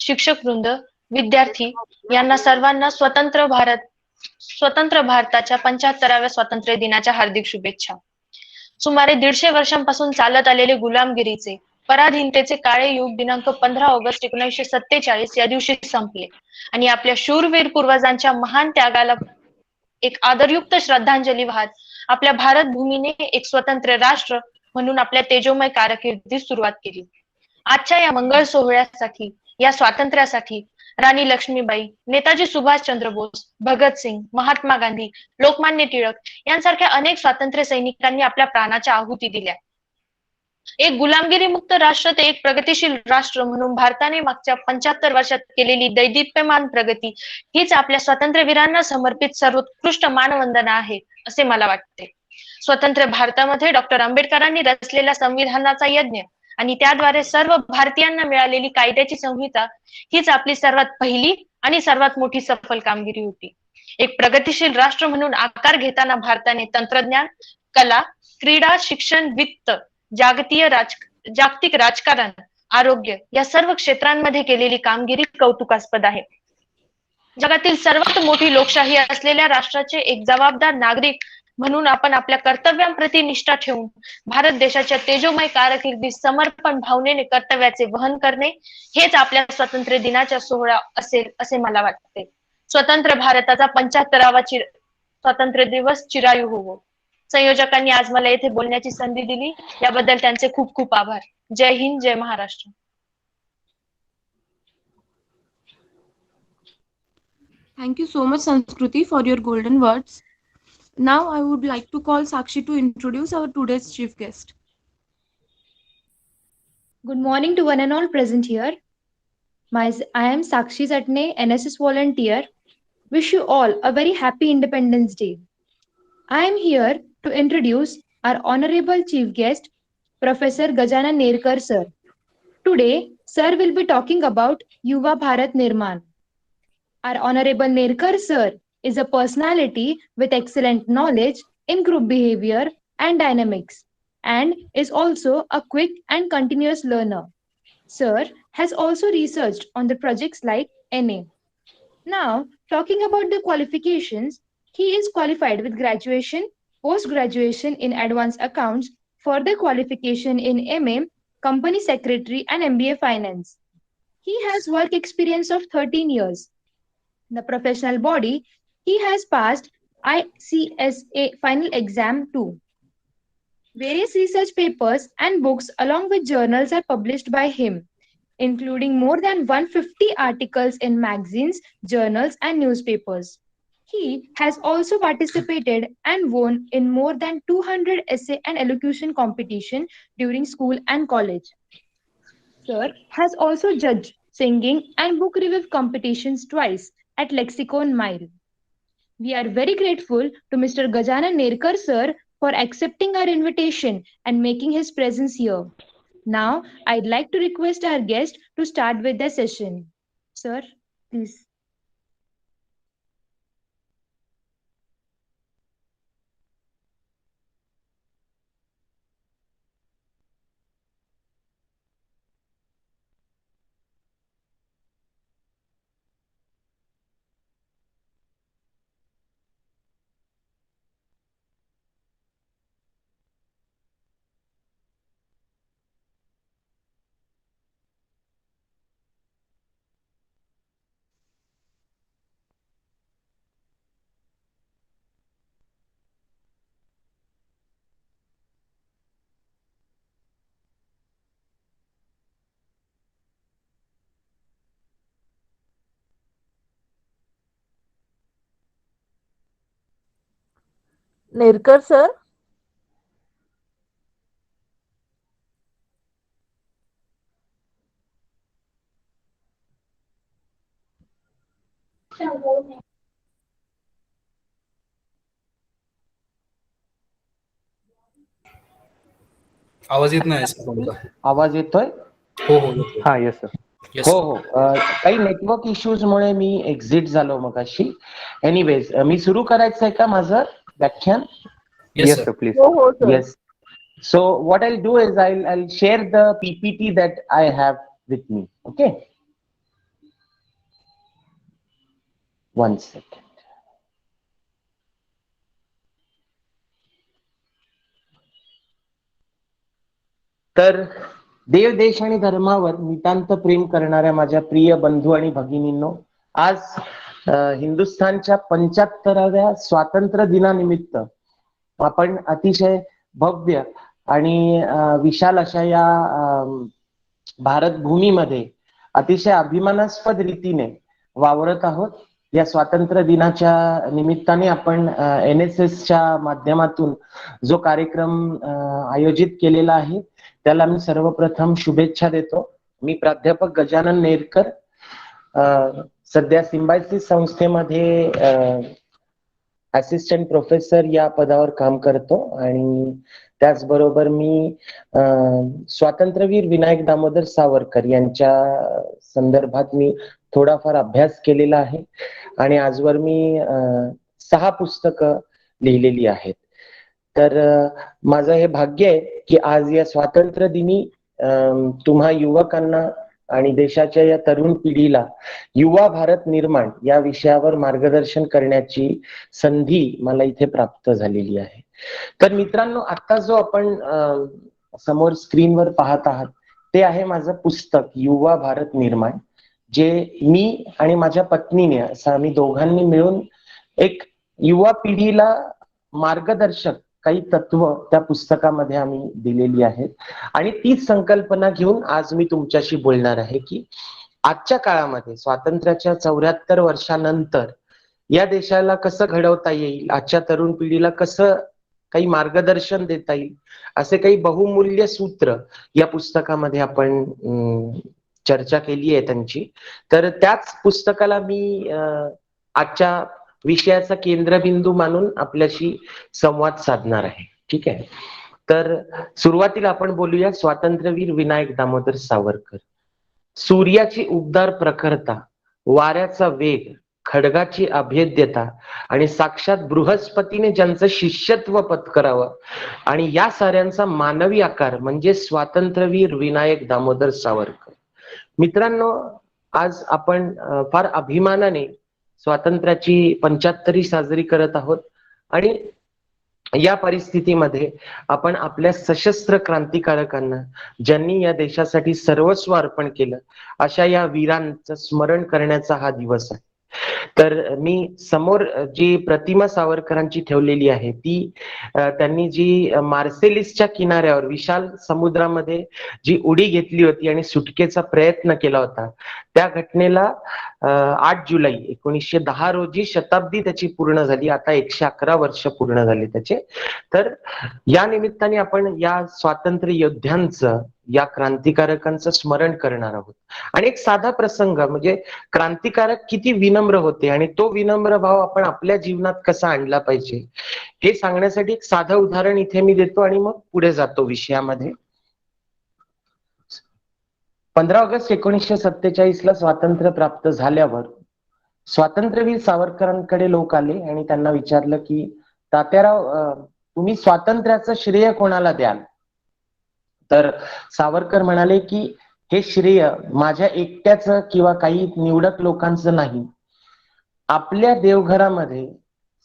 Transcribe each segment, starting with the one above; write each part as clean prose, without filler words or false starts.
शिक्षक वृंद, विद्यार्थी यांना सर्वांना स्वतंत्र भारताच्या 75व्या स्वातंत्र्य दिनाच्या हार्दिक शुभेच्छा. सुमारे 150 वर्षांपासून चालत आलेले गुलामगिरीचे, पराधीनतेचे काळे युग दिनांक 15 ऑगस्ट 1947 या दिवशी संपले आणि आपल्या शूरवीर पूर्वजांच्या महान त्यागाला एक आदरयुक्त श्रद्धांजली वाहत आपल्या भारत भूमीने एक स्वतंत्र राष्ट्र म्हणून आपल्या तेजोमय कारकिर्दीस सुरुवात केली. आजच्या या मंगळ सोहळ्यासाठी, या स्वातंत्र्यासाठी राणी लक्ष्मीबाई, नेताजी सुभाषचंद्र बोस, भगतसिंग, महात्मा गांधी, लोकमान्य टिळक यांसारख्या अनेक स्वातंत्र्य सैनिकांनी आपल्या प्राणाच्या आहुती दिल्या. एक गुलामगिरीमुक्त राष्ट्र ते एक प्रगतिशील राष्ट्र म्हणून भारताने मागच्या 75 वर्षात केलेली दैदिप्यमान प्रगती हीच आपल्या स्वातंत्र्यवीरांना समर्पित सर्वोत्कृष्ट मानवंदना आहे, असे मला वाटते. स्वतंत्र भारतामध्ये डॉक्टर आंबेडकरांनी रचलेला संविधानाचा यज्ञ आणि त्याद्वारे सर्व भारतीयांना मिळालेली कायद्याची संहिता हीच आपली सर्वात पहिली आणि सर्वात मोठी सफल कामगिरी होती. एक प्रगतिशील राष्ट्र म्हणून आकार घेताना भारताने तंत्रज्ञान, कला, क्रीडा, शिक्षण, वित्त, जागतिक राजकारण, आरोग्य या सर्व क्षेत्रांमध्ये केलेली कामगिरी कौतुकास्पद आहे. जगातील सर्वात मोठी लोकशाही असलेल्या राष्ट्राचे एक जबाबदार नागरिक म्हणून आपण आपल्या कर्तव्यांप्रती निष्ठा ठेवून भारत देशाच्या तेजोमय कारकिर्दीत समर्पण भावनेने कर्तव्याचे वहन करणे हेच आपल्या स्वातंत्र्य दिनाच्या सोहळा असेल असे मला वाटते. स्वतंत्र भारताचा 75वा स्वातंत्र्य दिवस चिरायू होवो. संयोजकांनी आज मला येथे बोलण्याची संधी दिली याबद्दल त्यांचे खूप खूप आभार. जय हिंद, जय Maharashtra. Thank you so much, Sanskruti, for your golden words. Now I would like to call Sakshi to introduce our today's chief guest. Good morning to one and all present here. I am Sakshi Satne, NSS volunteer. Wish you all a very happy Independence Day. I am here to introduce our honorable chief guest, Professor Gajanan Nerkar sir. Today, sir will be talking about Yuva Bharat Nirman. Our Honorable Nerkar sir is a personality with excellent knowledge in group behavior and dynamics and is also a quick and continuous learner. Sir has also researched on the projects like NA. Now, talking about the qualifications, he is qualified with graduation, post-graduation in advanced accounts, further qualification in MA, company secretary and MBA finance. He has work experience of 13 years. The professional body, he has passed ICSA final exam too. Various research papers and books along with journals are published by him, including more than 150 articles in magazines, journals, and newspapers. He has also participated and won in more than 200 essay and elocution competition during school and college. Sir has also judged singing and book review competitions twice at Lexicon Mile. We are very grateful to Mr. Gajanan Nerkar sir for accepting our invitation and making his presence here. Now, I'd like to request our guest to start with the session. Sir, please. Nerkar sir. आवाज येत नाही sir तुमचा. आवाज येतोय? हो हो. हा yes sir. हो हो, काही नेटवर्क इश्यूज मुळे मी एक्झिट झालो मगाशी. एनिवेज, मी सुरू करायचं आहे का माझं व्याख्यान? Yes sir please. हो हो sir. Yes. So what I'll do is I'll share the PPT that I have with me. Okay. 1 second. तर देव, देश आणि धर्मावर नितांत प्रेम करणाऱ्या माझ्या प्रिय बंधू आणि भगिनींनो, आज हिंदुस्थानच्या 75व्या स्वातंत्र्य दिनानिमित्त आपण अतिशय भव्य आणि विशाल अशा या भारत भूमीमध्ये अतिशय अभिमानास्पद रीतीने वावरत आहोत. या स्वातंत्र्य दिनाच्या निमित्ताने आपण NSSच्या माध्यमातून जो कार्यक्रम आयोजित केलेला आहे त्याला मी सर्वप्रथम शुभेच्छा देतो. मी प्राध्यापक गजानन नेरकर, सध्या सिम्बायसिस संस्थेमध्ये असिस्टंट प्रोफेसर या पदावर काम करतो आणि त्याचबरोबर मी स्वातंत्र्यवीर विनायक दामोदर सावरकर यांच्या संदर्भात मी थोडाफार अभ्यास केलेला आहे आणि आजवर मी 6 पुस्तकं लिहिलेली आहेत. तर माझं हे भाग्य आहे की आज या स्वातंत्र्य दिनी तुम्हा युवकांना आणि देशाच्या या तरुण पिढीला युवा भारत निर्माण या विषयावर मार्गदर्शन करण्याची संधी मला इथे प्राप्त झालेली आहे. तर मित्रांनो, आता जो आपण समोर स्क्रीनवर पाहत आहात ते आहे माझं पुस्तक युवा भारत निर्माण, जे मी आणि माझ्या पत्नीने असं आम्ही दोघांनी मिळून एक युवा पिढीला मार्गदर्शक काही तत्व त्या पुस्तकामध्ये आम्ही दिलेली आहेत. आणि तीच संकल्पना घेऊन आज मी तुमच्याशी बोलणार आहे की आजच्या काळामध्ये स्वातंत्र्याच्या 74 वर्षानंतर या देशाला कसं घडवता येईल, आजच्या तरुण पिढीला कसं काही मार्गदर्शन देता येईल, असे काही बहुमूल्य सूत्र या पुस्तकामध्ये आपण चर्चा केली आहे त्यांची. तर त्याच पुस्तकाला मी आजच्या विषयाचा केंद्रबिंदू मानून आपल्याशी संवाद साधणार आहे. ठीक आहे. तर सुरुवातीला आपण बोलूया स्वातंत्र्यवीर विनायक दामोदर सावरकर. सूर्याची उबदार प्रखरता, वाऱ्याचा वेग, खडगाची अभेद्यता आणि साक्षात बृहस्पतीने ज्यांचं शिष्यत्व पत्करावं आणि या साऱ्यांचा मानवी आकार म्हणजे स्वातंत्र्यवीर विनायक दामोदर सावरकर. मित्रांनो, आज आपण फार अभिमानाने स्वातंत्र्याची 75वी साजरी करत आहोत आणि या परिस्थितीमध्ये आपण आपल्या सशस्त्र क्रांतिकारकांना, ज्यांनी या देशासाठी सर्वस्व अर्पण केलं, अशा या वीरांचं स्मरण करण्याचा हा दिवस आहे. तर मी समोर जी प्रतिमा सावरकरांची ठेवलेली आहे ती त्यांनी जी मार्सेलिसच्या किनाऱ्यावर विशाल समुद्रामध्ये जी उडी घेतली होती आणि सुटकेचा प्रयत्न केला होता, त्या घटनेला 8 जुलै 1910 रोजी शताब्दी त्याची पूर्ण झाली. आता 111 वर्ष पूर्ण झाली त्याचे. तर या निमित्ताने आपण या स्वातंत्र्य योद्ध्यांचं, या क्रांतिकारकांचं स्मरण करणार आहोत. आणि एक साधा प्रसंग म्हणजे क्रांतिकारक किती विनम्र होते आणि तो विनम्र भाव आपण आपल्या जीवनात कसा आणला पाहिजे हे सांगण्यासाठी एक साधं उदाहरण इथे मी देतो आणि मग पुढे जातो विषयामध्ये. 15 ऑगस्ट 1947 ला स्वातंत्र्य प्राप्त झाल्यावर स्वातंत्र्यवीर सावरकरांकडे लोक आले आणि त्यांना विचारलं की तात्याराव, तुम्ही स्वातंत्र्याचं श्रेय कोणाला द्याल? तर सावरकर म्हणाले की हे श्रेय माझ्या एकट्याचं किंवा काही निवडक लोकांचं नाही. आपल्या देवघरामध्ये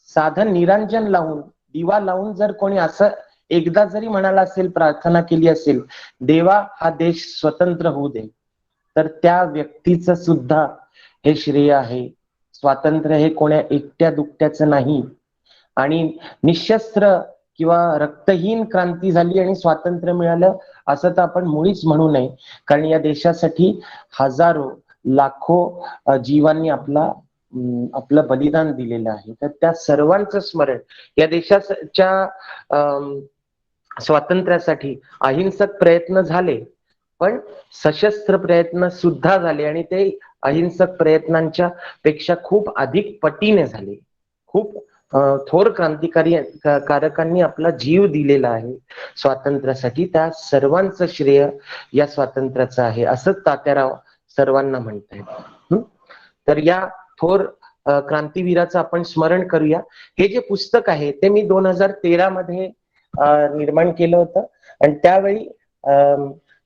साधं निरांजन लावून, दिवा लावून जर कोणी असं एकदा जरी म्हणाला असेल, प्रार्थना केली असेल, देवा हा देश स्वतंत्र होऊ दे, तर त्या व्यक्तीचं सुद्धा हे श्रेय आहे. स्वातंत्र्य हे कोण्या एकट्या दुकट्याचं नाही आणि निशस्त्र किंवा रक्तहीन क्रांती झाली आणि स्वातंत्र्य मिळालं असं तर आपण मुळीच म्हणू नये, कारण या देशासाठी हजारो लाखो जीवांनी आपलं बलिदान दिलेलं आहे. तर त्या सर्वांचं स्मरण, या देशाच्या स्वातंत्र्यासाठी अहिंसक प्रयत्न झाले पण सशस्त्र प्रयत्न सुद्धा झाले आणि ते अहिंसक प्रयत्नांच्या पेक्षा खूप अधिक पटीने झाले. खूप थोर क्रांतिकारकांनी आपला जीव दिलेला आहे स्वातंत्र्यासाठी. त्या सर्वांचं श्रेय या स्वातंत्र्याचं आहे असं तात्याराव सर्वांना म्हणतायत. तर या थोर क्रांतीवीराचं आपण स्मरण करूया. हे जे पुस्तक आहे ते मी 2013 मध्ये निर्माण केलं होतं आणि त्यावेळी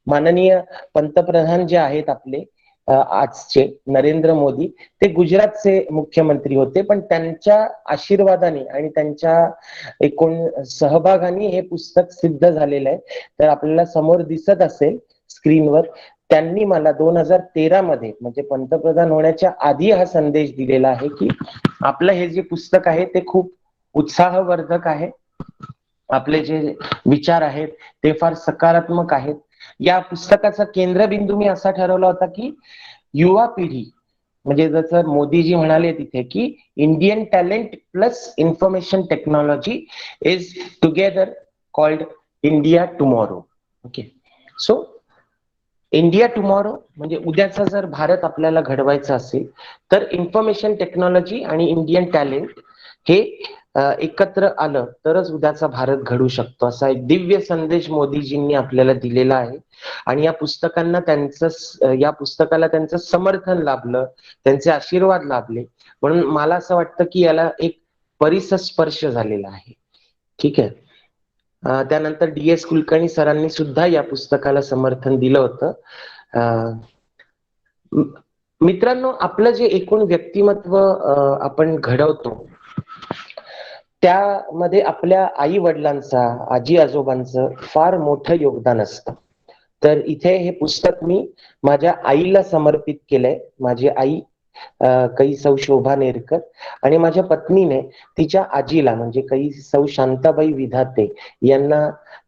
माननीय पंतप्रधान जे आहेत आपले, आजचे नरेंद्र मोदी, ते गुजरातचे मुख्यमंत्री होते, पण त्यांच्या आशीर्वादाने आणि त्यांच्या एकूण सहभागाने हे पुस्तक सिद्ध झालेलं आहे. तर आपल्याला समोर दिसत असेल स्क्रीनवर, त्यांनी मला 2013 मध्ये म्हणजे पंतप्रधान होण्याच्या आधी हा संदेश दिलेला आहे की आपलं हे जे पुस्तक आहे ते खूप उत्साहवर्धक आहे, आपले जे विचार आहेत ते फार सकारात्मक आहेत. या पुस्तकाचा केंद्रबिंदू मी असा ठरवला होता की युवा पिढी, म्हणजे जसं मोदीजी म्हणाले तिथे की Indian talent plus information technology is together called India tomorrow. Okay, so India tomorrow म्हणजे उद्याचा जर भारत आपल्याला घडवायचा असेल तर इन्फॉर्मेशन टेक्नॉलॉजी आणि इंडियन टॅलेंट हे एकत्र आलं तरच उद्याचा भारत घडू शकतो, असा एक दिव्य संदेश मोदीजींनी आपल्याला दिलेला आहे. आणि या पुस्तकाला त्यांचं समर्थन लाभलं, त्यांचे आशीर्वाद लाभले, म्हणून मला असं वाटतं की याला एक परिसस्पर्श झालेला आहे. ठीक आहे. त्यानंतर DS कुलकर्णी सरांनी सुद्धा या पुस्तकाला समर्थन दिलं होतं. मित्रांनो, आपलं जे एकूण व्यक्तिमत्व आपण घडवतो त्यामध्ये आपल्या आई वडिलांचा, आजी आजोबांचं फार मोठं योगदान असतं. तर इथे हे पुस्तक मी माझ्या आईला समर्पित केलंय. माझी आई कै सौ शोभा नेरकर आणि माझ्या पत्नीने तिच्या आजीला म्हणजे कै सौ शांताबाई विधाते यांना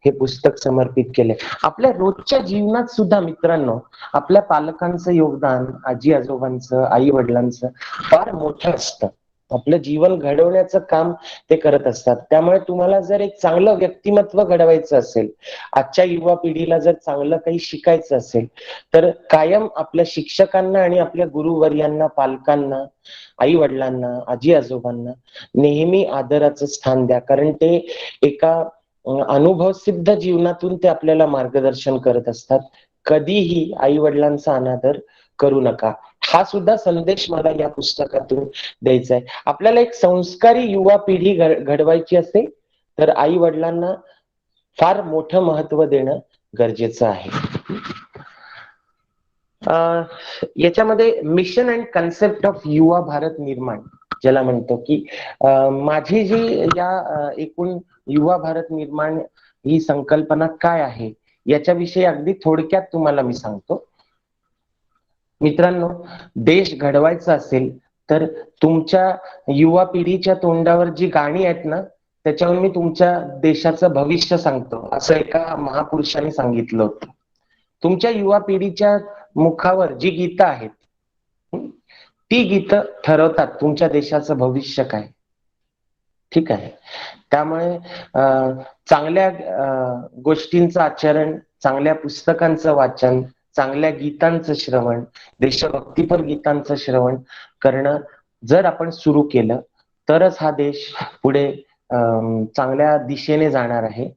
हे पुस्तक समर्पित केले. आपल्या रोजच्या जीवनात सुद्धा मित्रांनो आपल्या पालकांचं योगदान, आजी आजोबांचं, आई वडिलांचं फार मोठं असतं. आपलं जीवन घडवण्याचं काम ते करत असतात. त्यामुळे तुम्हाला जर एक चांगलं व्यक्तिमत्व घडवायचं असेल, आजच्या युवा पिढीला जर चांगलं काही शिकायचं असेल, तर कायम आपल्या शिक्षकांना आणि आपल्या गुरुवर्यांना, पालकांना, आई वडिलांना, आजी आजोबांना नेहमी आदराचं स्थान द्या. कारण ते एका अनुभव सिद्ध जीवनातून ते आपल्याला मार्गदर्शन करत असतात. कधीही आई वडिलांचा अनादर करू नका. हा सुद्धा संदेश मला या पुस्तकातून द्यायचा आहे. आपल्याला एक संस्कारी युवा पिढी घडवायची असेल तर आई वडिलांना फार मोठं महत्व देणं गरजेचं आहे. याच्यामध्ये मिशन अँड कन्सेप्ट ऑफ युवा भारत निर्माण ज्याला म्हणतो की माझी जी या एकूण युवा भारत निर्माण ही संकल्पना काय आहे याच्याविषयी अगदी थोडक्यात तुम्हाला मी सांगतो. मित्रांनो, देश घडवायचा असेल तर तुमच्या युवा पिढीच्या तोंडावर जी गाणी आहेत ना त्याच्यावर मी तुमच्या देशाचं भविष्य सांगतो असं एका महापुरुषाने सांगितलं होतं. तुमच्या युवा पिढीच्या मुखावर जी गीतं आहेत ती गीतं ठरवतात तुमच्या देशाचं भविष्य काय. ठीक आहे. त्यामुळे चांगल्या गोष्टींचं आचरण, चांगल्या पुस्तकांचं वाचन, चांगल्या गीतांचं श्रवण, देशभक्तीपर गीतांचं श्रवण करणं जर आपण सुरू केलं तरच हा देश पुढे चांगल्या दिशेने जाणार आहे.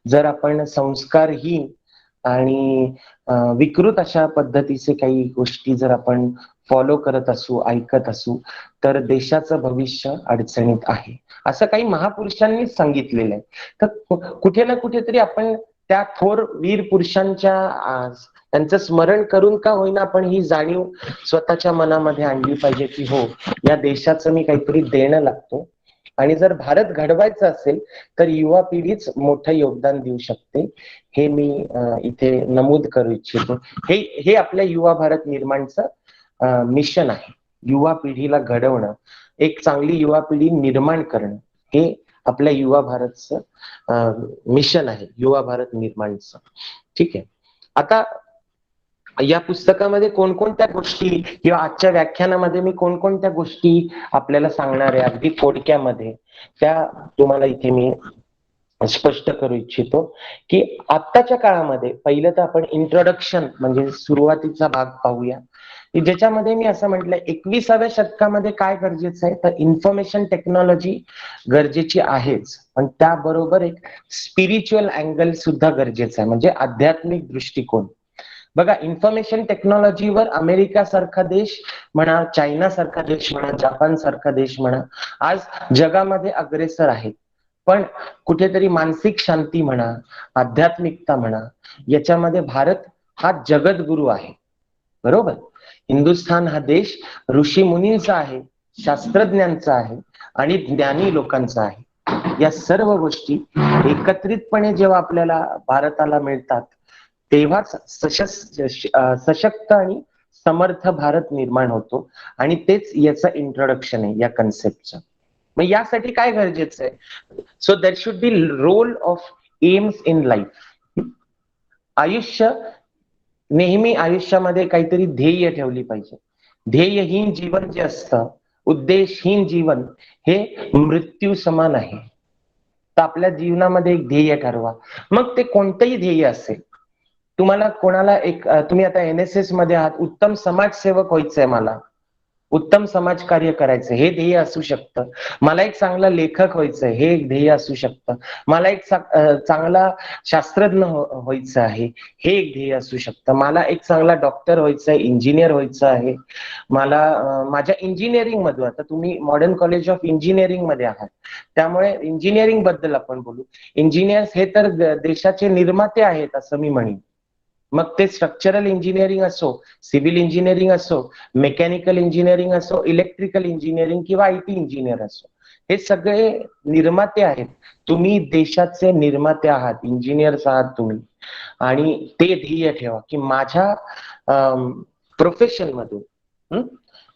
जर आपण संस्कारहीन आणि विकृत अशा पद्धतीचे काही गोष्टी जर आपण फॉलो करत असू, ऐकत असू तर देशाचं भविष्य अडचणीत आहे असं काही महापुरुषांनीच सांगितलेलं आहे. तर कुठे ना कुठेतरी आपण त्या थोर वीर पुरुषांच्या त्यांचं स्मरण करून का होईना आपण ही जाणीव स्वतःच्या मनामध्ये आणली पाहिजे की हो, या देशाचं मी काहीतरी देणं लागतो. आणि जर भारत घडवायचं असेल तर युवा पिढीच मोठं योगदान देऊ शकते, हे मी इथे नमूद करू इच्छितो. हे आपल्या युवा भारत निर्माणचं मिशन आहे. युवा पिढीला घडवणं, एक चांगली युवा पिढी निर्माण करणं हे आपल्या युवा भारतचं मिशन आहे, युवा भारत निर्माणचं. ठीक आहे. आता या पुस्तकामध्ये कोणकोणत्या गोष्टी किंवा आजच्या व्याख्यानामध्ये मी कोणकोणत्या गोष्टी आपल्याला सांगणार आहे अगदी थोडक्यामध्ये त्या तुम्हाला इथे मी स्पष्ट करू इच्छितो की आत्ताच्या काळामध्ये पहिलं तर आपण इंट्रोडक्शन म्हणजे सुरुवातीचा भाग पाहूया की ज्याच्यामध्ये मी असं म्हटलं 21व्या शतकामध्ये काय गरजेचं आहे तर इन्फॉर्मेशन टेक्नॉलॉजी गरजेची आहेच, पण त्याबरोबर एक स्पिरिच्युअल अँगल सुद्धा गरजेचं आहे म्हणजे आध्यात्मिक दृष्टिकोन. बघा, इन्फॉर्मेशन टेक्नॉलॉजीवर अमेरिका सारखा देश म्हणा, चायना सारखा देश म्हणा, जपान सारखा देश म्हणा आज जगामध्ये अग्रेसर आहेत, पण कुठेतरी मानसिक शांती म्हणा, आध्यात्मिकता म्हणा याच्यामध्ये भारत हा जगद्गुरु आहे. बरोबर. हिंदुस्थान हा देश ऋषी मुनींचा आहे, शास्त्रज्ञांचा आहे आणि ज्ञानी लोकांचा आहे. या सर्व गोष्टी एकत्रितपणे जेव्हा आपल्याला भारताला मिळतात तेव्हाच सशक्त आणि समर्थ भारत निर्माण होतो. आणि तेच याचं इंट्रोडक्शन आहे या कन्सेप्टचं. मग यासाठी काय गरजेचं आहे? So there should be role of aims in life. आयुष्य नेहमी आयुष्यामध्ये काहीतरी ध्येय ठेवली पाहिजे. ध्येयहीन जीवन जे असतं, उद्देशहीन जीवन हे मृत्यू समान आहे. तर आपल्या जीवनामध्ये एक ध्येय ठरवा. मग ते कोणतंही ध्येय असेल. तुम्हाला कोणाला तुम्ही आता NSS मध्ये आहात, उत्तम समाजसेवक व्हायचंय, मला उत्तम समाजकार्य करायचं, हे ध्येय असू शकतं. मला एक चांगला लेखक व्हायचंय, हे एक ध्येय असू शकतं. मला एक चांगला शास्त्रज्ञ व्हायचं आहे, हे एक ध्येय असू शकतं. मला एक चांगला डॉक्टर व्हायचं आहे, इंजिनियर व्हायचं आहे. मला माझ्या इंजिनिअरिंग मध्ये, आता तुम्ही मॉडर्न कॉलेज ऑफ इंजिनिअरिंग मध्ये आहात त्यामुळे इंजिनिअरिंग बद्दल आपण बोलू. इंजिनियर्स हे तर देशाचे निर्माते आहेत असं मी म्हणेन. मग ते स्ट्रक्चरल इंजिनिअरिंग असो, सिव्हिल इंजिनिअरिंग असो, मेकॅनिकल इंजिनिअरिंग असो, इलेक्ट्रिकल इंजिनिअरिंग किंवा IT इंजिनियर असो, हे सगळे निर्माते आहेत. तुम्ही देशाचे निर्माते आहात, इंजिनियर्स आहात तुम्ही. आणि ते ध्येय ठेवा की माझ्या प्रोफेशन मधून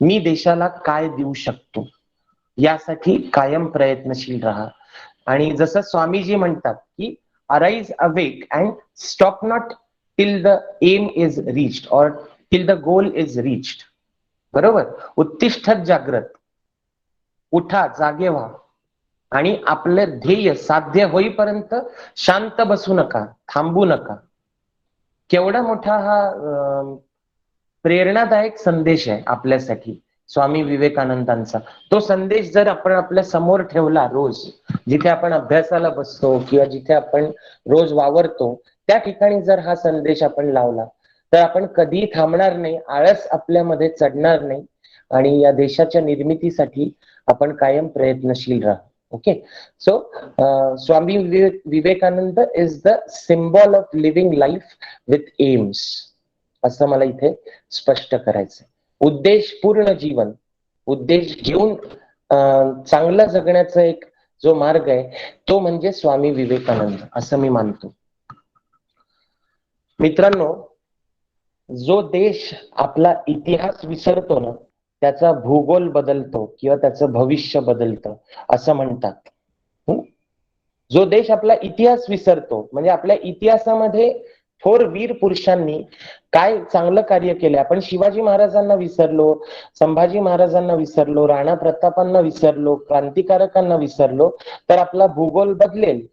मी देशाला काय देऊ शकतो, यासाठी कायम प्रयत्नशील राहा. आणि जसं स्वामीजी म्हणतात की arise awake and stop not till the aim is reached or till the goal is reached. बरोबर. उत्तिष्ठत जागृत, उठा, जागे व्हा आणि आपले ध्येय साध्य होईपर्यंत शांत बसू नका, थांबू नका. केवढा मोठा हा प्रेरणादायक संदेश आहे आपल्यासाठी स्वामी विवेकानंदांचा. तो संदेश जर आपण आपल्या समोर ठेवला रोज, जिथे आपण अभ्यासाला बसतो किंवा जिथे आपण रोज वावरतो, त्या ठिकाणी जर हा संदेश आपण लावला तर आपण कधीही थांबणार नाही, आळस आपल्यामध्ये चढणार नाही आणि या देशाच्या निर्मितीसाठी आपण कायम प्रयत्नशील राहू. Okay. So Swami Vivekananda is the symbol of living life with aims, असं मला इथे स्पष्ट करायचंय. उद्देशपूर्ण जीवन, उद्देश घेऊन चांगलं जगण्याचा एक जो मार्ग आहे तो म्हणजे स्वामी विवेकानंद, असं मी मानतो. मित्रांनो, जो देश आपला इतिहास विसरतो ना, त्याचा भूगोल बदलतो किंवा त्याचं भविष्य बदलतं असं म्हणतात. जो देश आपला इतिहास विसरतो, म्हणजे आपल्या इतिहासामध्ये थोर वीर पुरुषांनी काय चांगलं कार्य केलं, आपण शिवाजी महाराजांना विसरलो, संभाजी महाराजांना विसरलो, राणा प्रतापांना विसरलो, क्रांतिकारकांना विसरलो, तर आपला भूगोल बदलेल.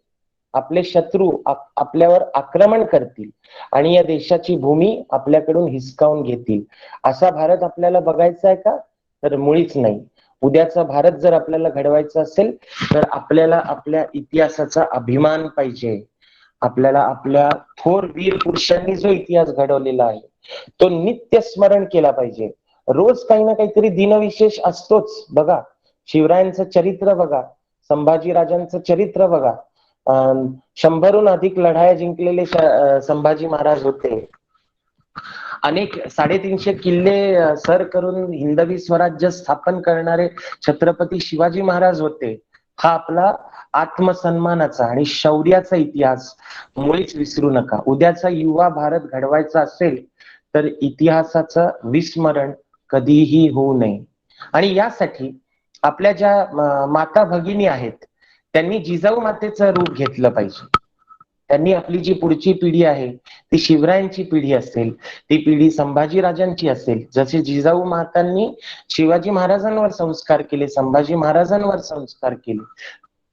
आपले शत्रू आपल्यावर आक्रमण करतील आणि या देशाची भूमी आपल्याकडून हिसकावून घेतील. असा भारत आपल्याला बघायचा आहे का? तर मुळीच नाही. उद्याचा भारत जर आपल्याला घडवायचा असेल तर आपल्याला आपल्या इतिहासाचा अभिमान पाहिजे. आपल्याला आपल्या थोर वीर पुरुषांनी जो इतिहास घडवलेला आहे तो नित्य स्मरण केला पाहिजे. रोज काही ना काहीतरी दिनविशेष असतोच. बघा, शिवरायांचं चरित्र बघा, संभाजी राजांचं चरित्र बघा. 100हून अधिक लढाया जिंकलेले संभाजी महाराज होते. अनेक 350 किल्ले सर करून हिंदवी स्वराज्य स्थापन करणारे छत्रपती शिवाजी महाराज होते. हा आपला आत्मसन्मानाचा आणि शौर्याचा इतिहास मुळीच विसरू नका. उद्याचा युवा भारत घडवायचा असेल तर इतिहासाचं विस्मरण कधीही होऊ नये. आणि यासाठी आपल्या ज्या माता भगिनी आहेत त्यांनी जिजाऊ मातेचं रूप घेतलं पाहिजे. त्यांनी आपली जी पुढची पिढी आहे ती शिवरायांची पिढी असेल, ती पिढी संभाजी राजांची असेल. जसे जिजाऊ मातांनी शिवाजी महाराजांवर संस्कार केले, संभाजी महाराजांवर संस्कार केले,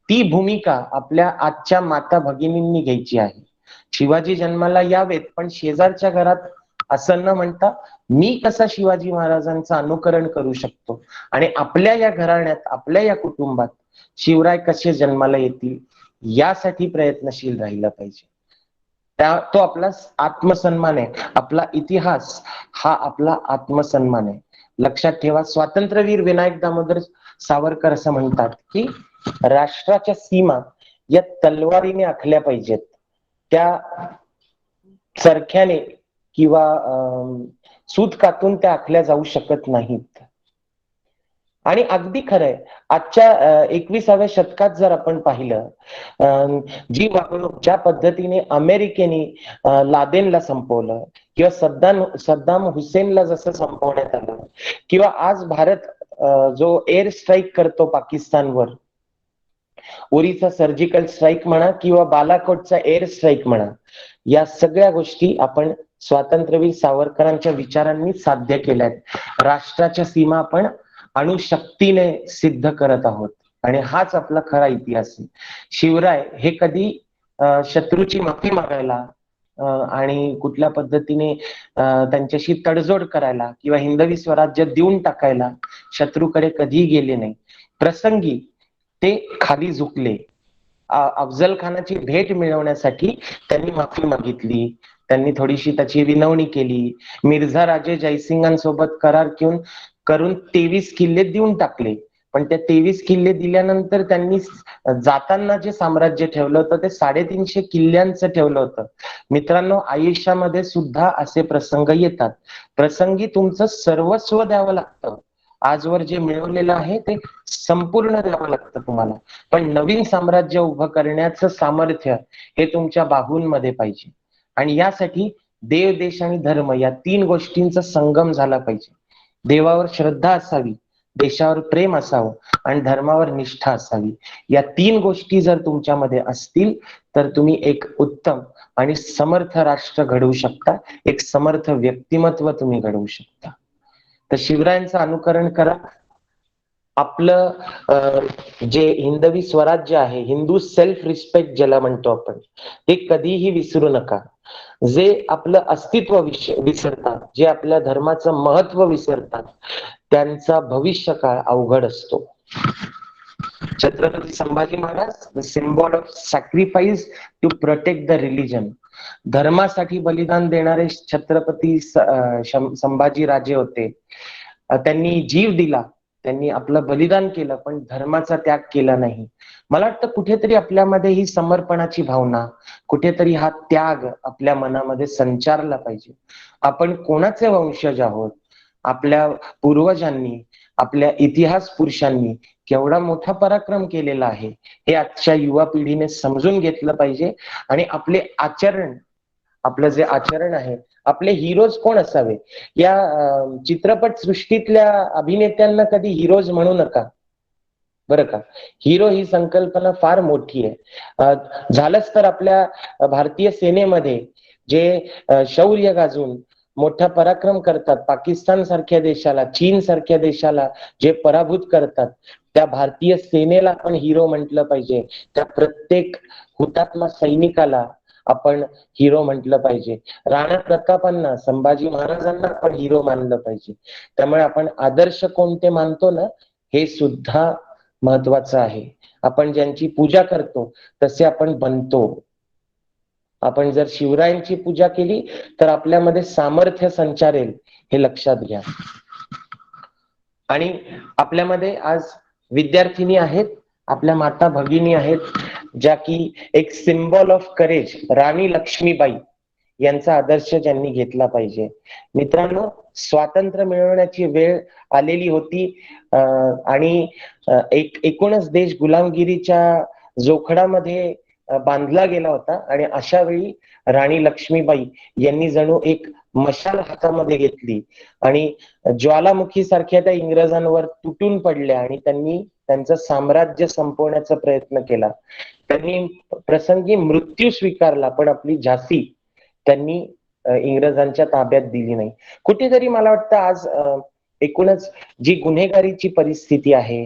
ती भूमिका आपल्या आजच्या माता भगिनींनी घ्यायची आहे. शिवाजी जन्माला यावेत पण शेजारच्या घरात असं न म्हणता मी कसा शिवाजी महाराजांचं अनुकरण करू शकतो आणि आपल्या या घराण्यात, आपल्या या कुटुंबात शिवराय कसे जन्माला येतील यासाठी प्रयत्नशील राहिला पाहिजे. तो आपला आत्मसन्मान आहे. आपला इतिहास हा आपला आत्मसन्मान आहे. लक्षात ठेवा, स्वातंत्र्यवीर विनायक दामोदर सावरकर असं म्हणतात की राष्ट्राच्या सीमा या तलवारीने आखल्या पाहिजेत, त्या चरख्याने किंवा सूत कातून त्या आखल्या जाऊ शकत नाहीत. आणि अगदी खरंय, आजच्या 21व्या शतकात जर आपण पाहिलं, जी वागणूक ज्या पद्धतीने अमेरिकेने लादेनला संपवलं किंवा सद्दाम हुसेनला जसं संपवण्यात आलं, किंवा आज भारत जो एअर स्ट्राईक करतो पाकिस्तानवर, उरीचा सर्जिकल स्ट्राईक म्हणा किंवा बालाकोटचा एअर स्ट्राईक म्हणा, या सगळ्या गोष्टी आपण स्वातंत्र्यवीर सावरकरांच्या विचारांनी साध्य केल्यात. राष्ट्राच्या सीमा आपण अणुशक्तीने सिद्ध करत आहोत आणि हाच आपला खरा इतिहास आहे. शिवराय हे कधी शत्रूची माफी मागायला आणि कुठल्या पद्धतीने त्यांच्याशी तडजोड करायला किंवा हिंदवी स्वराज्य देऊन टाकायला शत्रूकडे कधीही गेले नाही. प्रसंगी ते खाली झुकले. अफजल खानाची भेट मिळवण्यासाठी त्यांनी माफी मागितली, त्यांनी थोडीशी त्याची विनवणी केली. मिर्झा राजे जयसिंगांसोबत करार करून 23 किल्ले देऊन टाकले. पण त्या 23 किल्ले दिल्यानंतर त्यांनी जाताना जे साम्राज्य ठेवलं होतं ते 350 किल्ल्यांचं ठेवलं होतं. मित्रांनो, आयुष्यामध्ये सुद्धा असे प्रसंग येतात. प्रसंगी तुमचं सर्वस्व द्यावं लागतं. आजवर जे मिळवलेलं आहे ते संपूर्ण द्यावं लागतं तुम्हाला. पण नवीन साम्राज्य उभं करण्याचं सामर्थ्य हे तुमच्या बाहूंमध्ये पाहिजे. आणि यासाठी देव, देश आणि धर्म या 3 गोष्टींचा संगम झाला पाहिजे. देवावर श्रद्धा असावी, देशावर प्रेम असावं आणि धर्मावर निष्ठा असावी. या 3 गोष्टी जर तुमच्यामध्ये असतील तर तुम्ही एक उत्तम आणि समर्थ राष्ट्र घडवू शकता, एक समर्थ व्यक्तिमत्व तुम्ही घडवू शकता. तर शिवरायांचं अनुकरण करा. आपलं जे हिंदवी स्वराज्य आहे, हिंदू सेल्फ रिस्पेक्ट ज्याला म्हणतो आपण, ते कधीही विसरू नका. जे आपलं अस्तित्व विसरतात, जे आपल्या धर्माचं महत्व विसरतात, त्यांचा भविष्यकाळ अवघड असतो. Chhatrapati Sambhaji Maharaj, the symbol of sacrifice to protect the religion. धर्मासाठी बलिदान देणारे छत्रपती संभाजी राजे होते. त्यांनी जीव दिला, त्यांनी आपलं बलिदान केलं, पण धर्माचा त्याग केला नाही. मला वाटतं कुठेतरी आपल्यामध्ये ही समर्पणाची भावना, कुठेतरी हा त्याग आपल्या मनामध्ये संचारला पाहिजे. आपण कोणाचे वंशज आहोत? आपल्या पूर्वजांनी, आपल्या इतिहास पुरुषांनी केवढा मोठा पराक्रम केलेला आहे हे आजच्या युवा पिढीने समजून घेतलं पाहिजे. आणि आपले आचरण, आपलं जे आचरण आहे, आपले हिरोज कोण असावे? या चित्रपट सृष्टीतल्या अभिनेत्यांना कधी हिरोज म्हणू नका, बरं का. हिरो ही संकल्पना फार मोठी आहे. झालंच तर आपल्या भारतीय सेनेमध्ये जे शौर्य गाजून मोठा पराक्रम करतात, पाकिस्तान सारख्या देशाला, चीन सारख्या देशाला जे पराभूत करतात, त्या भारतीय सेनेला आपण हिरो म्हटलं पाहिजे. त्या प्रत्येक हुतात्मा सैनिकाला आपण हिरो म्हटलं पाहिजे. राणा प्रतापांना, संभाजी महाराजांना आपण हिरो मानलं पाहिजे. त्यामुळे आपण आदर्श कोणते मानतो ना, हे सुद्धा महत्वाचं आहे. आपण ज्यांची पूजा करतो तसे आपण बनतो. आपण जर शिवरायांची पूजा केली तर आपल्यामध्ये सामर्थ्य संचारेल, हे लक्षात घ्या. आणि आपल्यामध्ये आज विद्यार्थिनी आहेत, आपल्या माता भगिनी आहेत, ज्या की एक सिम्बॉल ऑफ करेज, राणी लक्ष्मीबाई यांचा आदर्श ज्यांनी घेतला पाहिजे. मित्रांनो, स्वातंत्र्य मिळवण्याची वेळ आलेली होती आणि एकूणच देश गुलामगिरीच्या जोखडामध्ये बांधला गेला होता. आणि अशा वेळी राणी लक्ष्मीबाई यांनी जणू एक मशाल हातामध्ये घेतली आणि ज्वालामुखी सारख्या त्या इंग्रजांवर तुटून पडल्या आणि त्यांनी त्यांचं साम्राज्य संपवण्याचा प्रयत्न केला. त्यांनी प्रसंगी मृत्यू स्वीकारला, पण आपली झाशी त्यांनी इंग्रजांच्या ताब्यात दिली नाही. कुठेतरी मला वाटतं आज एकूणच जी गुन्हेगारीची परिस्थिती आहे,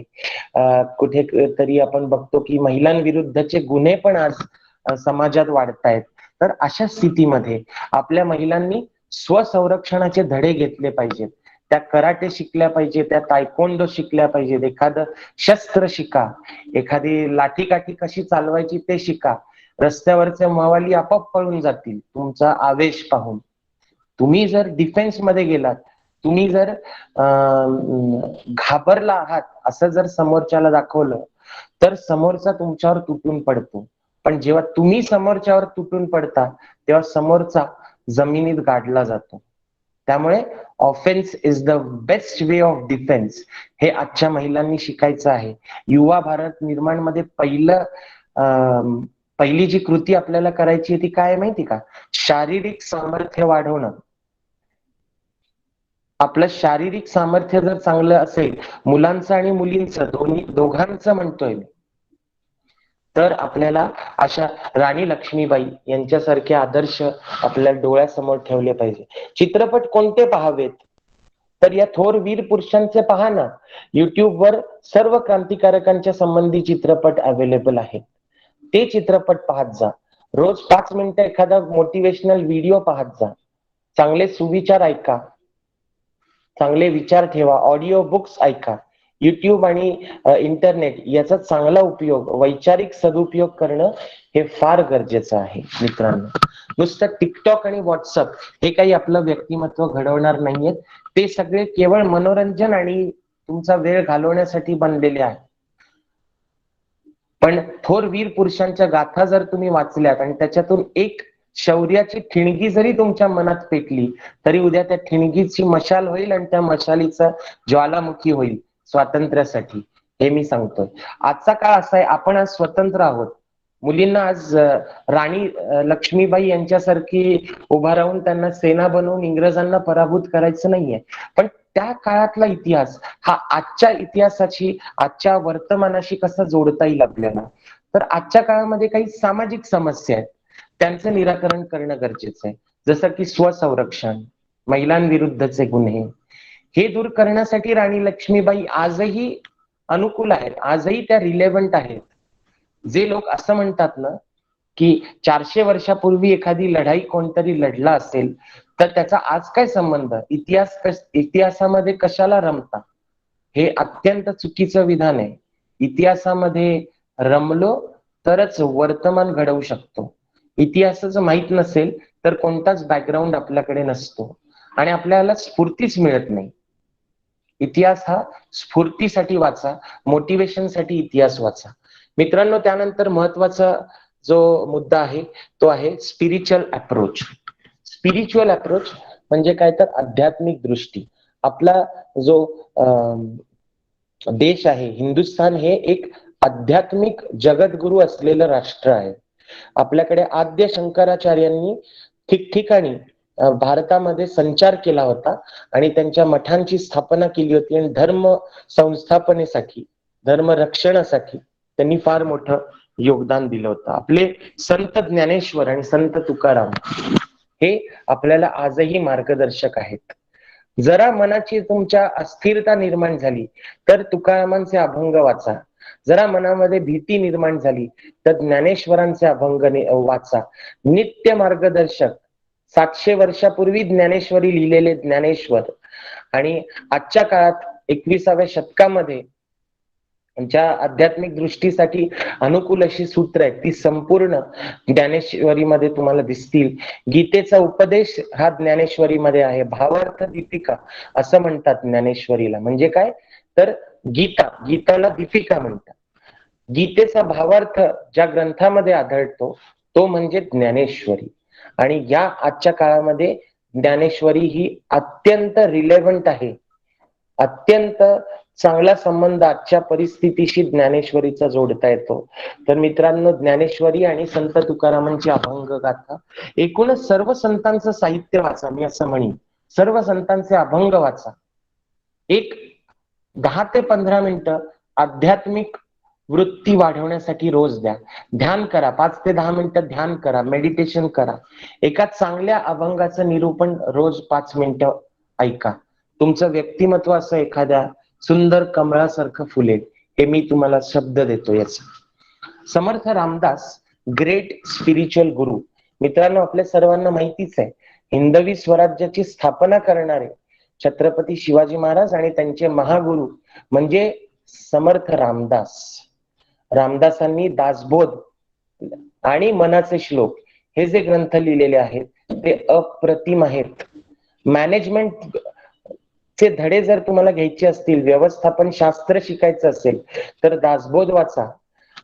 कुठेतरी आपण बघतो की महिलांविरुद्धचे गुन्हे पण आज समाजात वाढतायत. तर अशा स्थितीमध्ये आपल्या महिलांनी स्वसंरक्षणाचे धडे घेतले पाहिजेत. त्या कराटे शिकल्या पाहिजे, त्या तायकोंडो शिकल्या पाहिजेत, एखादं शस्त्र शिका, एखादी लाठीकाठी कशी चालवायची ते शिका. रस्त्यावरच्या मवाली आपोआप पळून जातील तुमचा आवेश पाहून. तुम्ही जर डिफेन्स मध्ये गेलात, तुम्ही जर घाबरला आहात असं जर समोरच्याला दाखवलं तर समोरचा तुमच्यावर तुटून पडतो. पण जेव्हा तुम्ही समोरच्यावर तुटून पडता तेव्हा समोरचा जमिनीत गाडला जातो. त्यामुळे offence is the best way of defence हे आजच्या महिलांनी शिकायचं आहे. युवा भारत निर्माण मध्ये पहिली जी कृती आपल्याला करायची ती काय माहिती का? शारीरिक सामर्थ्य वाढवणं. आपलं शारीरिक सामर्थ्य जर चांगलं असेल, मुलांचं आणि मुलींचं दोघांचं म्हणतोय मी, तर आपल्याला अशा राणी लक्ष्मीबाई यांच्यासारखे आदर्श आपल्या डोळ्यासमोर ठेवले पाहिजे. चित्रपट कोणते पाहावेत? तर या थोर वीर पुरुषांचे पहा ना. युट्यूबवर सर्व क्रांतिकारकांच्या संबंधी चित्रपट अवेलेबल आहेत. ते चित्रपट पाहत जा. रोज 5 मिनिटं एखादा मोटिवेशनल व्हिडिओ पाहत जा. चांगले सुविचार ऐका, चांगले विचार ठेवा, ऑडिओ बुक्स ऐका. युट्यूब आणि इंटरनेट याचा चांगला उपयोग, वैचारिक सदुपयोग करणं हे फार गरजेचं आहे मित्रांनो. नुसतं टिकटॉक आणि व्हॉट्सअप हे काही आपलं व्यक्तिमत्व घडवणार नाहीयेत. ते सगळे केवळ मनोरंजन आणि तुमचा वेळ घालवण्यासाठी बनलेले आहे. पण थोर वीर पुरुषांच्या गाथा जर तुम्ही वाचल्यात आणि त्याच्यातून एक शौर्याची ठिणगी जरी तुमच्या मनात पेटली, तरी उद्या त्या ठिणगीची मशाल होईल आणि त्या मशालीचा ज्वालामुखी होईल स्वातंत्र्यासाठी. हे मी सांगतोय. आजचा काळ असा आहे, आपण आज स्वतंत्र आहोत. मुलींना आज राणी लक्ष्मीबाई यांच्यासारखी उभा राहून त्यांना सेना बनवून इंग्रजांना पराभूत करायचं नाहीये. पण त्या काळातला इतिहास हा आजच्या इतिहासाची, आजच्या वर्तमानाशी कसा जोडता येईल आपल्याला? तर आजच्या काळामध्ये काही सामाजिक समस्या आहेत, त्यांचं निराकरण करणं गरजेचं आहे. जसं की स्वसंरक्षण, महिलांविरुद्धचे गुन्हे, हे दूर करण्यासाठी राणी लक्ष्मीबाई आजही अनुकूल आहेत, आजही त्या रिलेव्हंट आहेत. जे लोक असं म्हणतात ना की 400 वर्षापूर्वी एखादी लढाई कोणतरी लढला असेल तर त्याचा आज काय संबंध, इतिहासामध्ये कशाला रमता, हे अत्यंत चुकीचं विधान आहे. इतिहासामध्ये रमलो तरच वर्तमान घडवू शकतो. इतिहासाचं माहित नसेल तर कोणताच बॅकग्राऊंड आपल्याकडे नसतो आणि आपल्याला स्फूर्तीच मिळत नाही. इतिहास हा स्फूर्तीसाठी वाचा, मोटिवेशनसाठी इतिहास वाचा मित्रांनो. त्यानंतर महत्वाचा जो मुद्दा आहे तो आहे स्पिरिच्युअल अप्रोच. स्पिरिच्युअल अप्रोच म्हणजे काय तर आध्यात्मिक दृष्टी. आपला जो देश आहे हिंदुस्थान हे एक आध्यात्मिक जगद्गुरु असलेलं राष्ट्र आहे. आपल्याकडे आद्य शंकराचार्यांनी ठिकठिकाणी भारतामध्ये संचार केला होता आणि त्यांच्या मठांची स्थापना केली होती आणि धर्म संस्थापनेसाठी, धर्म रक्षणासाठी त्यांनी फार मोठं योगदान दिलं होतं. आपले संत ज्ञानेश्वर आणि संत तुकाराम हे आपल्याला आजही मार्गदर्शक आहेत. जरा मनाची तुमच्या अस्थिरता निर्माण झाली तर तुकारामांचे अभंग वाचा. जरा मनामध्ये भीती निर्माण झाली तर ज्ञानेश्वरांचे अभंग वाचा. नित्य मार्गदर्शक 700 वर्षापूर्वी ज्ञानेश्वरी लिहिलेले ज्ञानेश्वर आणि आजच्या काळात 21व्या शतकामध्ये ज्या आध्यात्मिक दृष्टीसाठी अनुकूल अशी सूत्र आहेत ती संपूर्ण ज्ञानेश्वरीमध्ये तुम्हाला दिसतील. गीतेचा उपदेश हा ज्ञानेश्वरीमध्ये आहे. भावार्थ दीपिका असं म्हणतात ज्ञानेश्वरीला. म्हणजे काय तर गीताला दीपिका म्हणतात. गीतेचा भावार्थ ज्या ग्रंथामध्ये आढळतो तो म्हणजे ज्ञानेश्वरी. आणि या आजच्या काळामध्ये ज्ञानेश्वरी ही अत्यंत रिलेव्हंट आहे. अत्यंत चांगला संबंध आजच्या परिस्थितीशी ज्ञानेश्वरीचा जोडता येतो. तर मित्रांनो, ज्ञानेश्वरी आणि संत तुकारामांची अभंग गाथा, एकूणच सर्व संतांचं साहित्य वाचा. मी असं म्हणेन सर्व संतांचे अभंग वाचा. एक 10 ते 15 मिनिटं आध्यात्मिक वृत्ती वाढवण्यासाठी रोज द्या. ध्यान करा, 5 ते 10 मिनिटं ध्यान करा, मेडिटेशन करा. एका चांगल्या अभंगाचं निरूपण रोज 5 मिनिटं ऐका. तुमचं व्यक्तिमत्व असं एखाद्या सुंदर कमळासारखं फुलेल, हे मी तुम्हाला शब्द देतो याचा. समर्थ रामदास ग्रेट स्पिरिच्युअल गुरु. मित्रांनो, आपल्या सर्वांना माहितीच आहे हिंदवी स्वराज्याची स्थापना करणारे छत्रपती शिवाजी महाराज आणि त्यांचे महागुरु म्हणजे समर्थ रामदास. रामदासांनी दासबोध आणि मनाचे श्लोक हे जे ग्रंथ लिहिलेले आहेत ते अप्रतिम आहेत. मॅनेजमेंट चे धडे जर तुम्हाला घ्यायचे असतील, व्यवस्थापन शास्त्र शिकायचं असेल तर दासबोध वाचा.